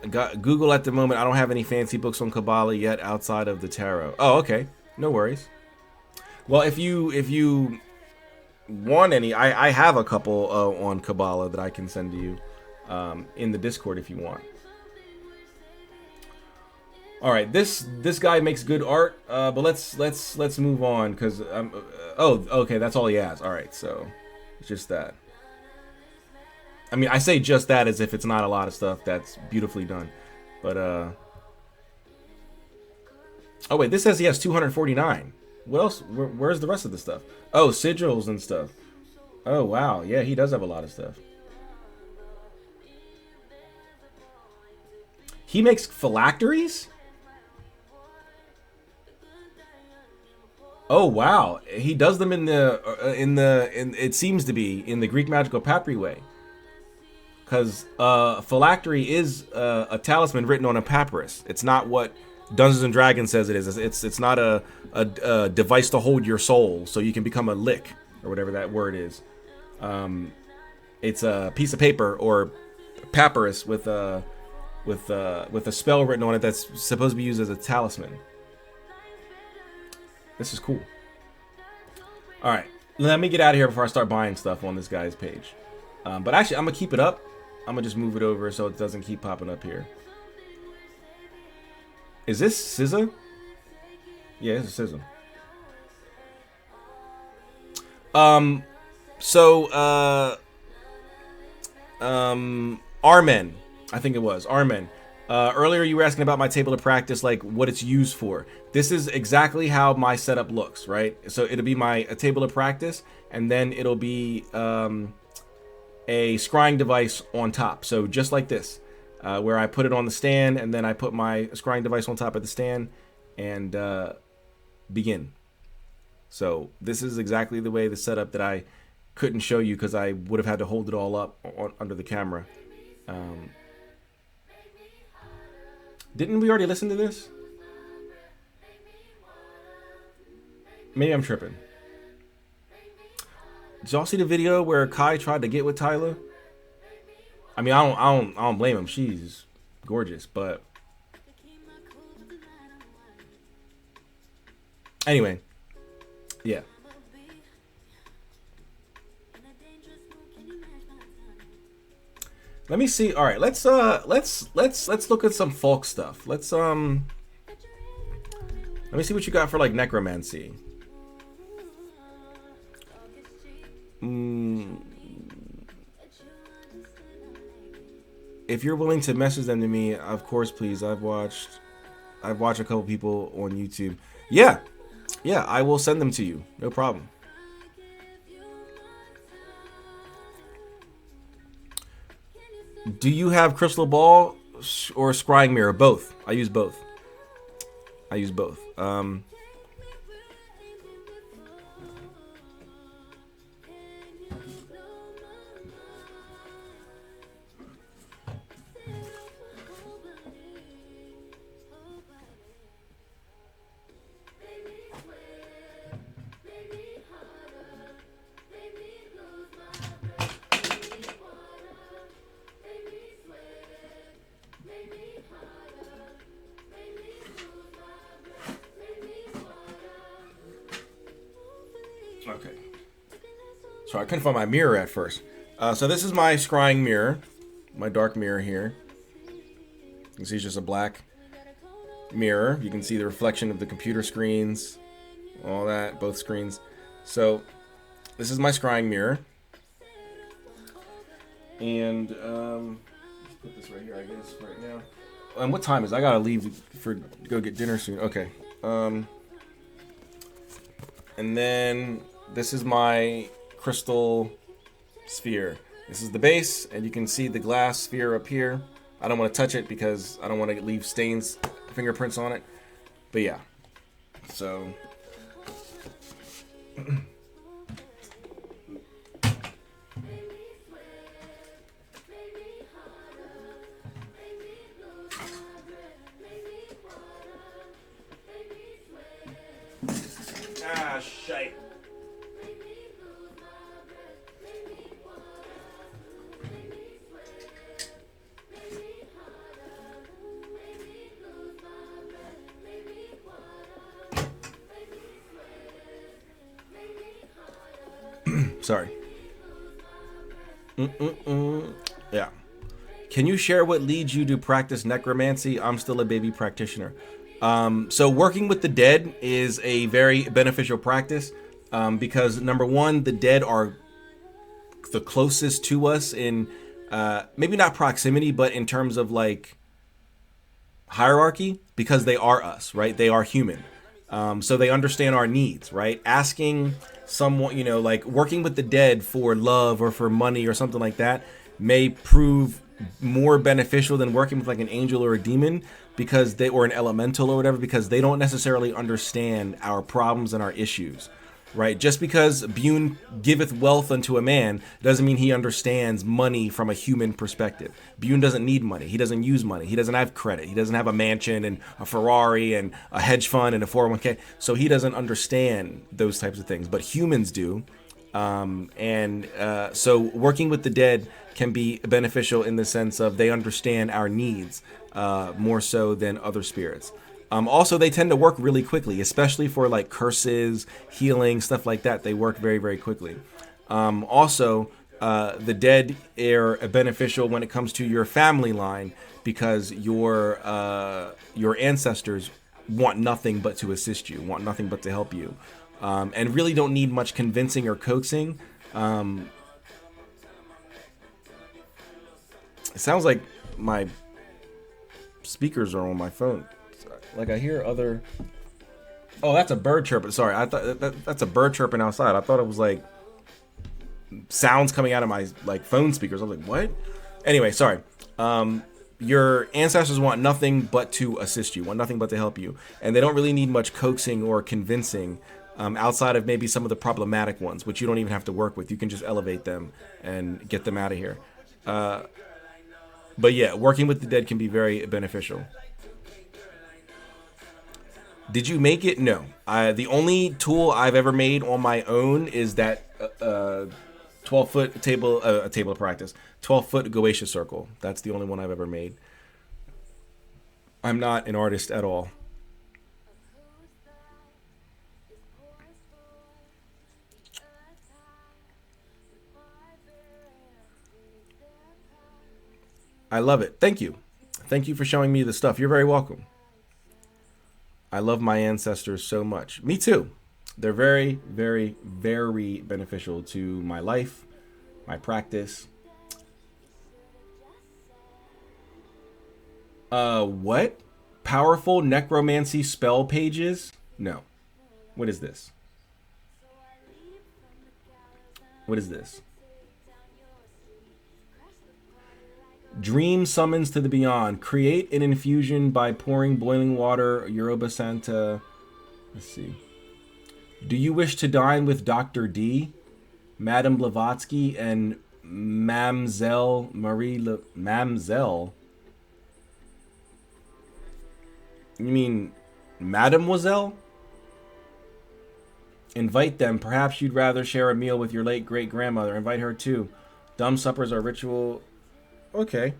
S1: Got Google at the moment. I don't have any fancy books on Kabbalah yet outside of the tarot. Oh, okay. No worries. Well, if you want any, I have a couple on Kabbalah that I can send to you in the Discord if you want. All right, this guy makes good art, but let's move on because oh, okay, that's all he has. All right, so it's just that. I mean, I say just that as if it's not a lot of stuff that's beautifully done. But, oh wait, this says he has 249. What else? Where's the rest of the stuff? Oh, sigils and stuff. Oh, wow. Yeah, he does have a lot of stuff. He makes phylacteries? Oh, wow. He does them in it seems to be in the Greek magical papyri way. Because phylactery is a talisman written on a papyrus. It's not what Dungeons and Dragons says it is. It's not a device to hold your soul so you can become a lick or whatever that word is. It's a piece of paper or papyrus with a spell written on it that's supposed to be used as a talisman. This is cool. All right, let me get out of here before I start buying stuff on this guy's page. But actually, I'm gonna keep it up. I'm gonna just move it over so it doesn't keep popping up here. Is this SZA? Yeah, it's SZA. Armen, I think it was Armen. Earlier you were asking about my table of practice, like what it's used for. This is exactly how my setup looks, right? So it'll be a table of practice, and then it'll be a scrying device on top. So just like this, where I put it on the stand and then I put my scrying device on top of the stand and begin. So this is exactly the way the setup that I couldn't show you because I would have had to hold it all up under the camera. Didn't we already listen to this? Maybe I'm tripping. Did y'all see the video where Kai tried to get with Tyler? I mean, I don't blame him. She's gorgeous, but anyway, yeah. Let me see. All right, let's look at some folk stuff. Let me see what you got for like necromancy. If you're willing to message them to me, of course, please. I've watched a couple people on YouTube. Yeah, I will send them to you. No problem. Do you have crystal ball or scrying mirror? Both. I use both. Okay. So I couldn't find my mirror at first. So this is my scrying mirror, my dark mirror here. You can see it's just a black mirror. You can see the reflection of the computer screens, all that, both screens. So this is my scrying mirror. And let's put this right here, I guess, right now. And what time is it? I gotta leave to go get dinner soon. Okay. And then this is my crystal sphere. This is the base, and you can see the glass sphere up here. I don't want to touch it because I don't want to leave stains, fingerprints on it. But yeah. So shite. Sorry. Yeah. Can you share what leads you to practice necromancy? I'm still a baby practitioner. So working with the dead is a very beneficial practice because number one, the dead are the closest to us in maybe not proximity, but in terms of like hierarchy, because they are us, right? They are human. So they understand our needs, right? Asking someone, like working with the dead for love or for money or something like that may prove more beneficial than working with like an angel or a demon because or an elemental or whatever, because they don't necessarily understand our problems and our issues, right? Just because Bune giveth wealth unto a man doesn't mean he understands money from a human perspective. Bune doesn't need money. He doesn't use money. He doesn't have credit. He doesn't have a mansion and a Ferrari and a hedge fund and a 401k. So he doesn't understand those types of things, but humans do. So working with the dead can be beneficial in the sense of they understand our needs more so than other spirits. Also, they tend to work really quickly, especially for like curses, healing, stuff like that. They work very, very quickly. The dead are beneficial when it comes to your family line because your ancestors want nothing but to assist you, want nothing but to help you, and really don't need much convincing or coaxing. It sounds like my speakers are on my phone. Like I hear other. Oh, that's a bird chirping. Sorry, I thought that's a bird chirping outside. I thought it was like sounds coming out of my like phone speakers. I was like, what? Anyway, sorry. Your ancestors want nothing but to assist you, want nothing but to help you, and they don't really need much coaxing or convincing outside of maybe some of the problematic ones, which you don't even have to work with. You can just elevate them and get them out of here. But yeah, working with the dead can be very beneficial. Did you make it? No. The only tool I've ever made on my own is that 12-foot table of practice, 12-foot Goetia circle. That's the only one I've ever made. I'm not an artist at all. I love it. Thank you. Thank you for showing me the stuff. You're very welcome. I love my ancestors so much. Me too. They're very, very, very beneficial to my life, my practice. What? Powerful necromancy spell pages? No. What is this? What is this? Dream summons to the beyond. Create an infusion by pouring boiling water. Yoruba Santa. Let's see. Do you wish to dine with Dr. D, Madame Blavatsky, and Mamselle Marie Mamselle? You mean Mademoiselle? Invite them. Perhaps you'd rather share a meal with your late great-grandmother. Invite her too. Dumb suppers are ritual. Okay.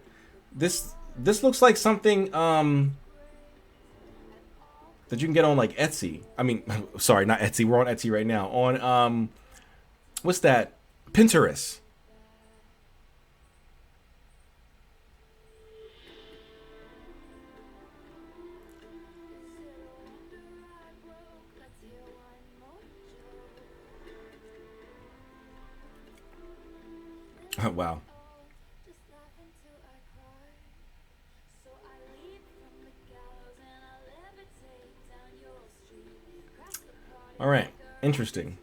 S1: This looks like something that you can get on like Etsy. I mean, sorry, not Etsy. We're on Etsy right now. On what's that? Pinterest. Oh, wow. All right, interesting.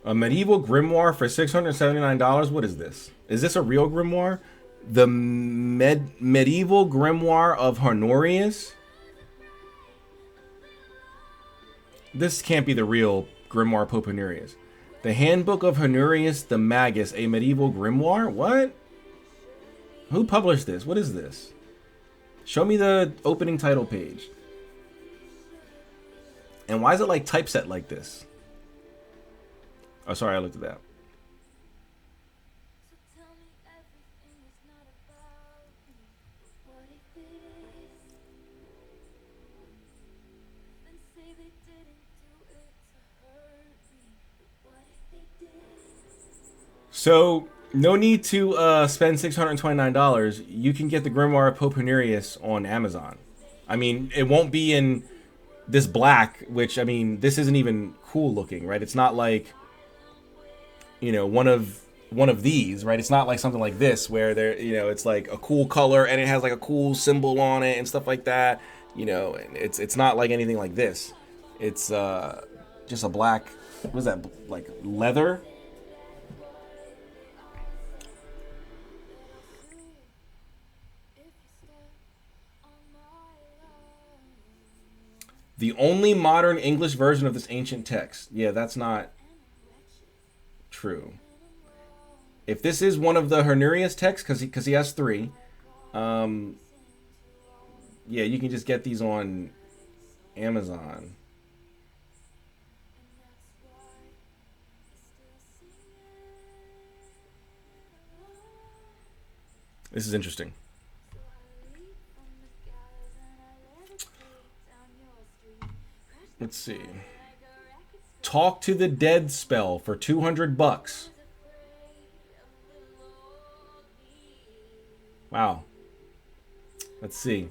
S1: A medieval grimoire for $679. What is this? Is this a real grimoire? The medieval grimoire of Honorius? This can't be the real grimoire Pope Honorius. The Handbook of Honorius the Magus, a medieval grimoire? What? Who published this? What is this? Show me the opening title page. And why is it like typeset like this? Oh, sorry, I looked at that. So, no need to spend $629. You can get the Grimoire of Pope Honorius on Amazon. I mean, it won't be in this black, which, I mean, this isn't even cool looking, right? It's not like, you know, one of these, right? It's not like something like this where there, you know, it's like a cool color and it has like a cool symbol on it and stuff like that. You know, it's not like anything like this. It's just a black, what is that, like leather? The only modern English version of this ancient text. Yeah, that's not true. If this is one of the Honorius texts, because he has 3, yeah, you can just get these on Amazon. This is interesting. Let's see. Talk to the Dead spell for $200. Wow. Let's see.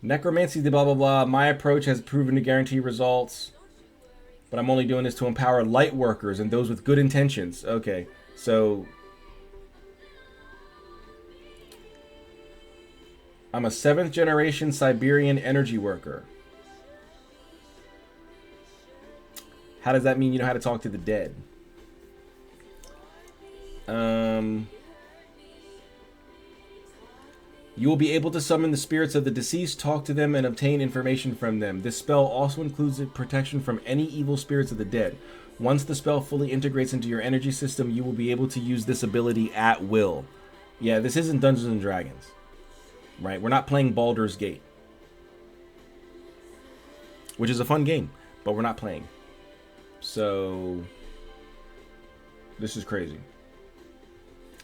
S1: Necromancy, blah, blah, blah. My approach has proven to guarantee results, but I'm only doing this to empower light workers and those with good intentions. Okay, so I'm a 7th generation Siberian energy worker. How does that mean you know how to talk to the dead? You will be able to summon the spirits of the deceased, talk to them, and obtain information from them. This spell also includes protection from any evil spirits of the dead. Once the spell fully integrates into your energy system, you will be able to use this ability at will. Yeah, this isn't Dungeons and Dragons. Right? We're not playing Baldur's Gate. Which is a fun game, but we're not playing. So, this is crazy.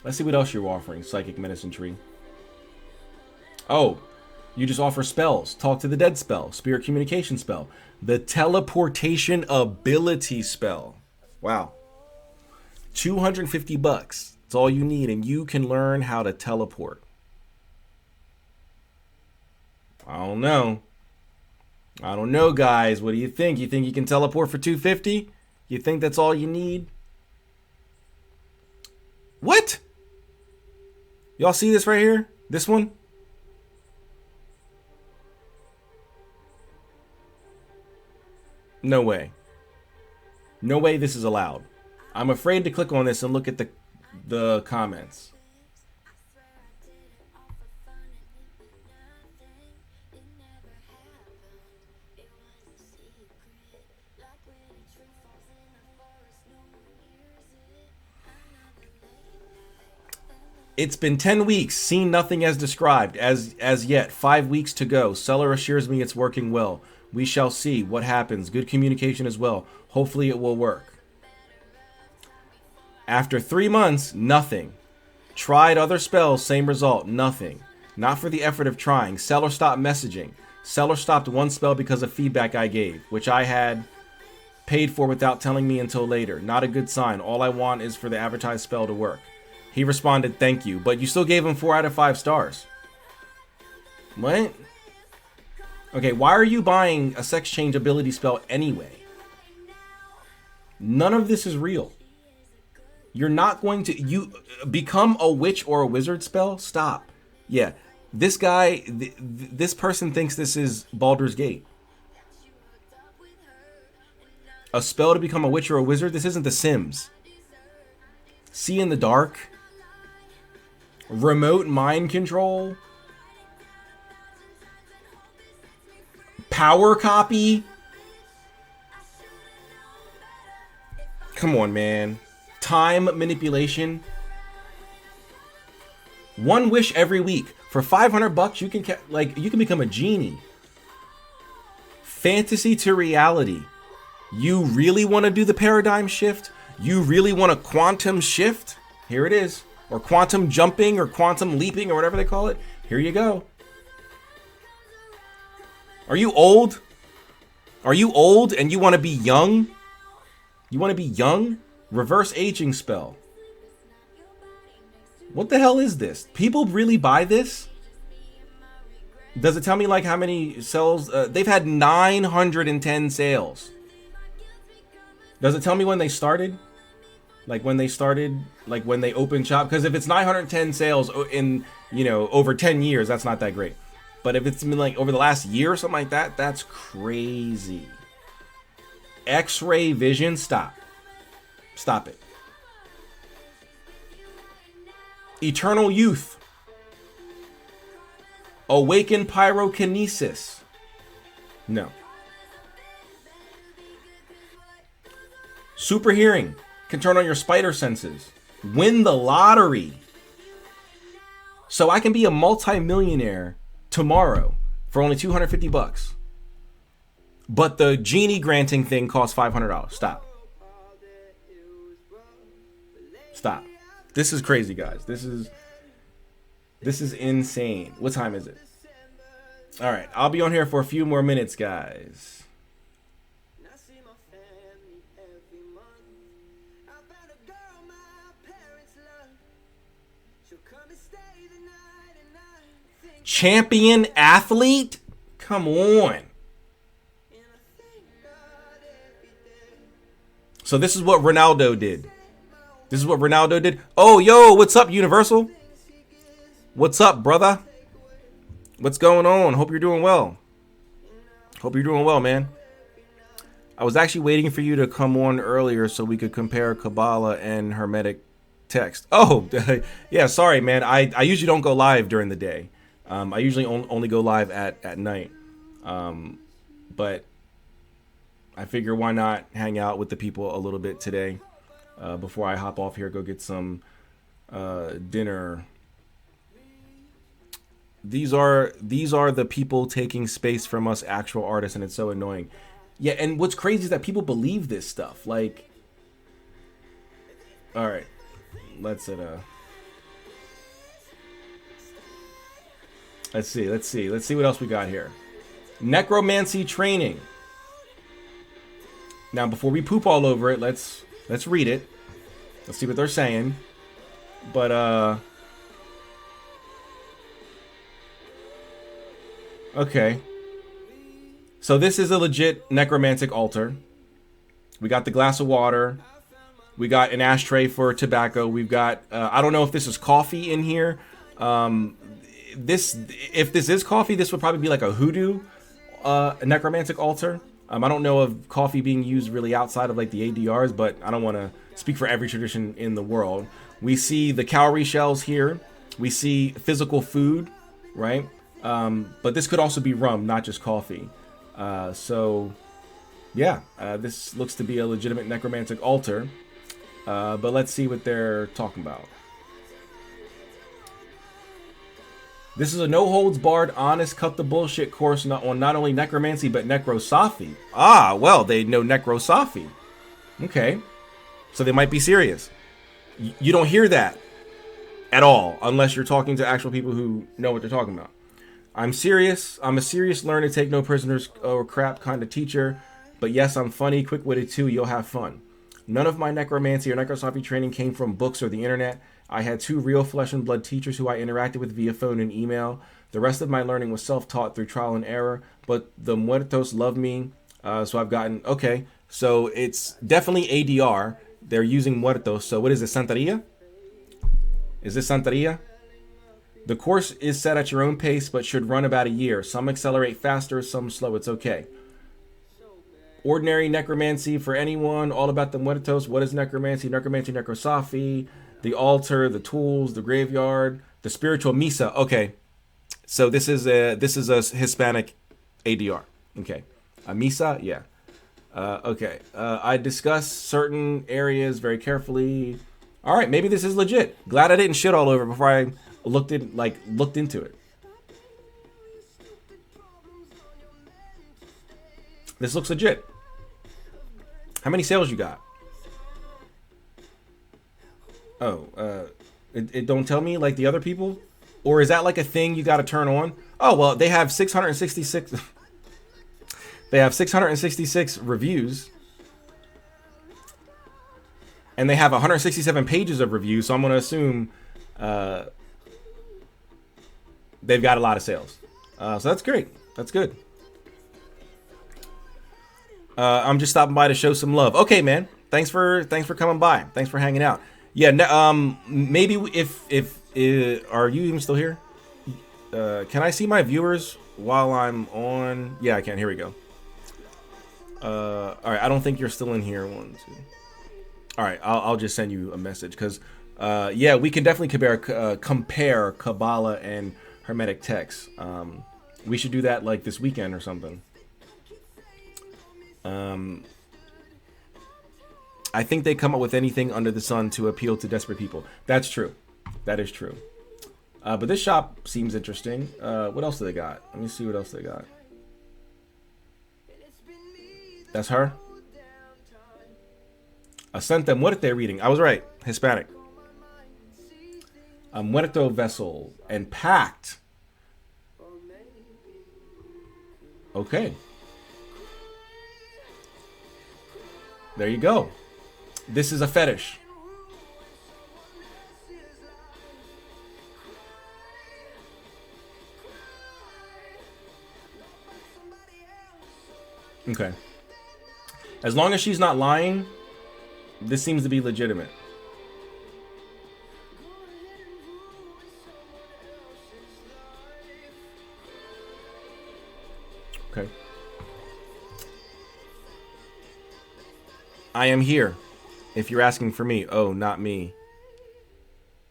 S1: Let's see what else you're offering, Psychic Medicine Tree. Oh, you just offer spells. Talk to the dead spell. Spirit communication spell. The teleportation ability spell. Wow. 250 bucks. That's all you need, and you can learn how to teleport. I don't know. I don't know, guys. What do you think? You think you can teleport for 250? You think that's all you need? What? Y'all see this right here? This one? No way. No way this is allowed. I'm afraid to click on this and look at the comments. It's been 10 weeks, seen nothing as described, as yet. 5 weeks to go. Seller assures me it's working well. We shall see what happens. Good communication as well. Hopefully it will work. After 3 months, nothing. Tried other spells, same result, nothing. Not for the effort of trying. Seller stopped messaging. Seller stopped one spell because of feedback I gave, which I had paid for without telling me until later. Not a good sign. All I want is for the advertised spell to work. He responded, thank you, but you still gave him 4 out of 5 stars. What? Okay, why are you buying a sex change ability spell anyway? None of this is real. You're not going to... You become a witch or a wizard spell? Stop. Yeah, this guy... this person thinks this is Baldur's Gate. A spell to become a witch or a wizard? This isn't The Sims. See in the dark? Remote mind control? Power copy? Come on, man. Time manipulation. One wish every week. For 500 bucks, you can you can become a genie. Fantasy to reality. You really want to do the paradigm shift? You really want a quantum shift? Here it is. Or quantum jumping or quantum leaping or whatever they call it. Here you go. Are you old? Are you old and you want to be young? You want to be young? Reverse aging spell. What the hell is this? People really buy this? Does it tell me like how many sales? They've had 910 sales. Does it tell me when they started? Like when they started, like when they opened shop? Because if it's 910 sales in, over 10 years, that's not that great. But if it's been like over the last year or something like that, that's crazy. X-ray vision, stop. Stop it. Eternal youth. Awaken pyrokinesis. No. Super hearing. Can turn on your spider senses. Win the lottery. So I can be a multi-millionaire tomorrow for only 250 bucks. But the genie granting thing costs $500. Stop. Stop. This is crazy, guys. This is insane. What time is it? All right, I'll be on here for a few more minutes, guys. Champion athlete? Come on. So this is what Ronaldo did. This is what Ronaldo did. Oh, yo, what's up, Universal? What's up, brother? What's going on? Hope you're doing well. Hope you're doing well, man. I was actually waiting for you to come on earlier so we could compare Kabbalah and Hermetic text. Oh, yeah, sorry, man. I usually don't go live during the day. I usually only go live at night. But I figure why not hang out with the people a little bit today before I hop off here, go get some dinner. These are the people taking space from us actual artists, and it's so annoying. Yeah, and what's crazy is that people believe this stuff. Like, all right, let's see what else we got here. Necromancy training. Now, before we poop all over it, let's read it. Let's see what they're saying. But okay. So this is a legit necromantic altar. We got the glass of water. We got an ashtray for tobacco. We've got I don't know if this is coffee in here. If this is coffee, this would probably be like a hoodoo necromantic altar. I don't know of coffee being used really outside of like the ADRs, but I don't want to speak for every tradition in the world. We see the cowrie shells here. We see physical food, right? But this could also be rum, not just coffee. So, yeah, this looks to be a legitimate necromantic altar. But let's see what they're talking about. This is a no-holds-barred, honest, cut-the-bullshit course on not only necromancy, but necrosophy. Ah, well, they know necrosophy. Okay. So they might be serious. You don't hear that at all, unless you're talking to actual people who know what they're talking about. I'm serious. I'm a serious learner, take no prisoners or crap kind of teacher. But yes, I'm funny, quick-witted too, you'll have fun. None of my necromancy or necrosophy training came from books or the internet. I had 2 real flesh and blood teachers who I interacted with via phone and email. The rest of my learning was self-taught through trial and error, but the muertos love me, so I've gotten... Okay, so it's definitely ADR. They're using muertos, so what is it, Santeria? Is this Santeria? The course is set at your own pace, but should run about a year. Some accelerate faster, some slow. It's okay. Ordinary necromancy for anyone, all about the muertos. What is necromancy? Necromancy, necrosophy, the altar, the tools, the graveyard, the spiritual misa. Okay, so this is a Hispanic ADR. Okay, a misa, yeah. Okay, I discuss certain areas very carefully. All right, maybe this is legit. Glad I didn't shit all over before I looked into it. This looks legit. How many sales you got? Oh, it don't tell me like the other people? Or is that like a thing you got to turn on? Oh, well, they have 666 they have 666 reviews. And they have 167 pages of reviews, so I'm going to assume they've got a lot of sales. So that's great. That's good. I'm just stopping by to show some love. Okay, man. Thanks for coming by. Thanks for hanging out. Yeah. Maybe if are you even still here? Can I see my viewers while I'm on? Yeah, I can. Here we go. All right. I don't think you're still in here. 1, 2. All right. I'll just send you a message because yeah, we can definitely compare Kabbalah and Hermetic texts. We should do that like this weekend or something. I think they come up with anything under the sun to appeal to desperate people. That's true. That is true. But this shop seems interesting. What else do they got? Let me see what else they got. That's her? A Santa Muerte reading. I was right. Hispanic. A Muerto vessel and packed. Okay. There you go. This is a fetish. Okay. As long as she's not lying, this seems to be legitimate. Okay. I am here. If you're asking for me. Oh, not me.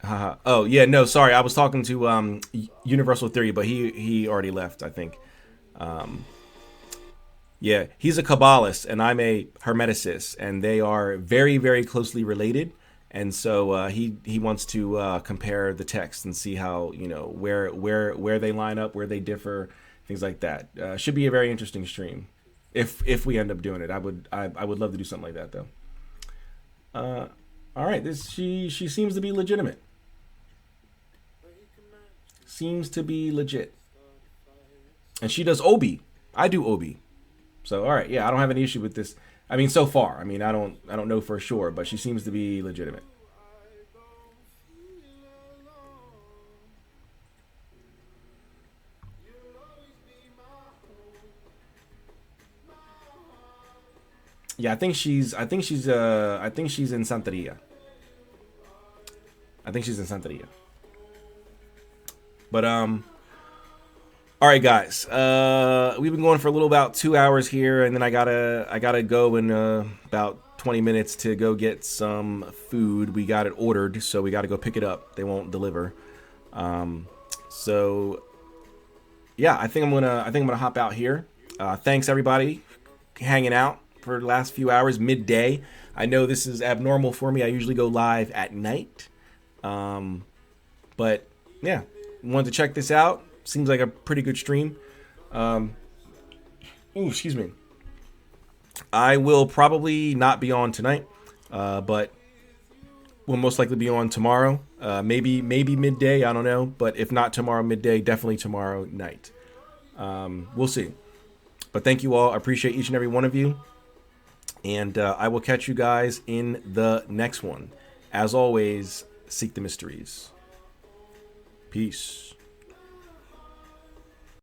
S1: Oh, yeah, no, sorry. I was talking to Universal Theory, but he already left, I think. Yeah, he's a Kabbalist, and I'm a Hermeticist, and they are very, very closely related. And so he wants to compare the text and see how, you know, where they line up, where they differ, things like that. Should be a very interesting stream, if we end up doing it. I would love to do something like that, though. All right, she seems to be legitimate. Seems to be legit. And she does Obi. I do Obi. So, all right, yeah, I don't have any issue with this. I mean, so far. I mean, I don't know for sure, but she seems to be legitimate. Yeah, I think she's in Santeria. I think she's in Santeria. But all right, guys. We've been going for a little about 2 hours here, and then I gotta go in about 20 minutes to go get some food. We got it ordered, so we gotta go pick it up. They won't deliver. So yeah, I think I'm gonna hop out here. Thanks everybody hanging out for the last few hours, midday. I know this is abnormal for me. I usually go live at night. But yeah, wanted to check this out. Seems like a pretty good stream. Excuse me. I will probably not be on tonight, but will most likely be on tomorrow. Maybe midday. I don't know. But if not tomorrow midday, definitely tomorrow night. We'll see. But thank you all. I appreciate each and every one of you. And I will catch you guys in the next one. As always, seek the mysteries. Peace.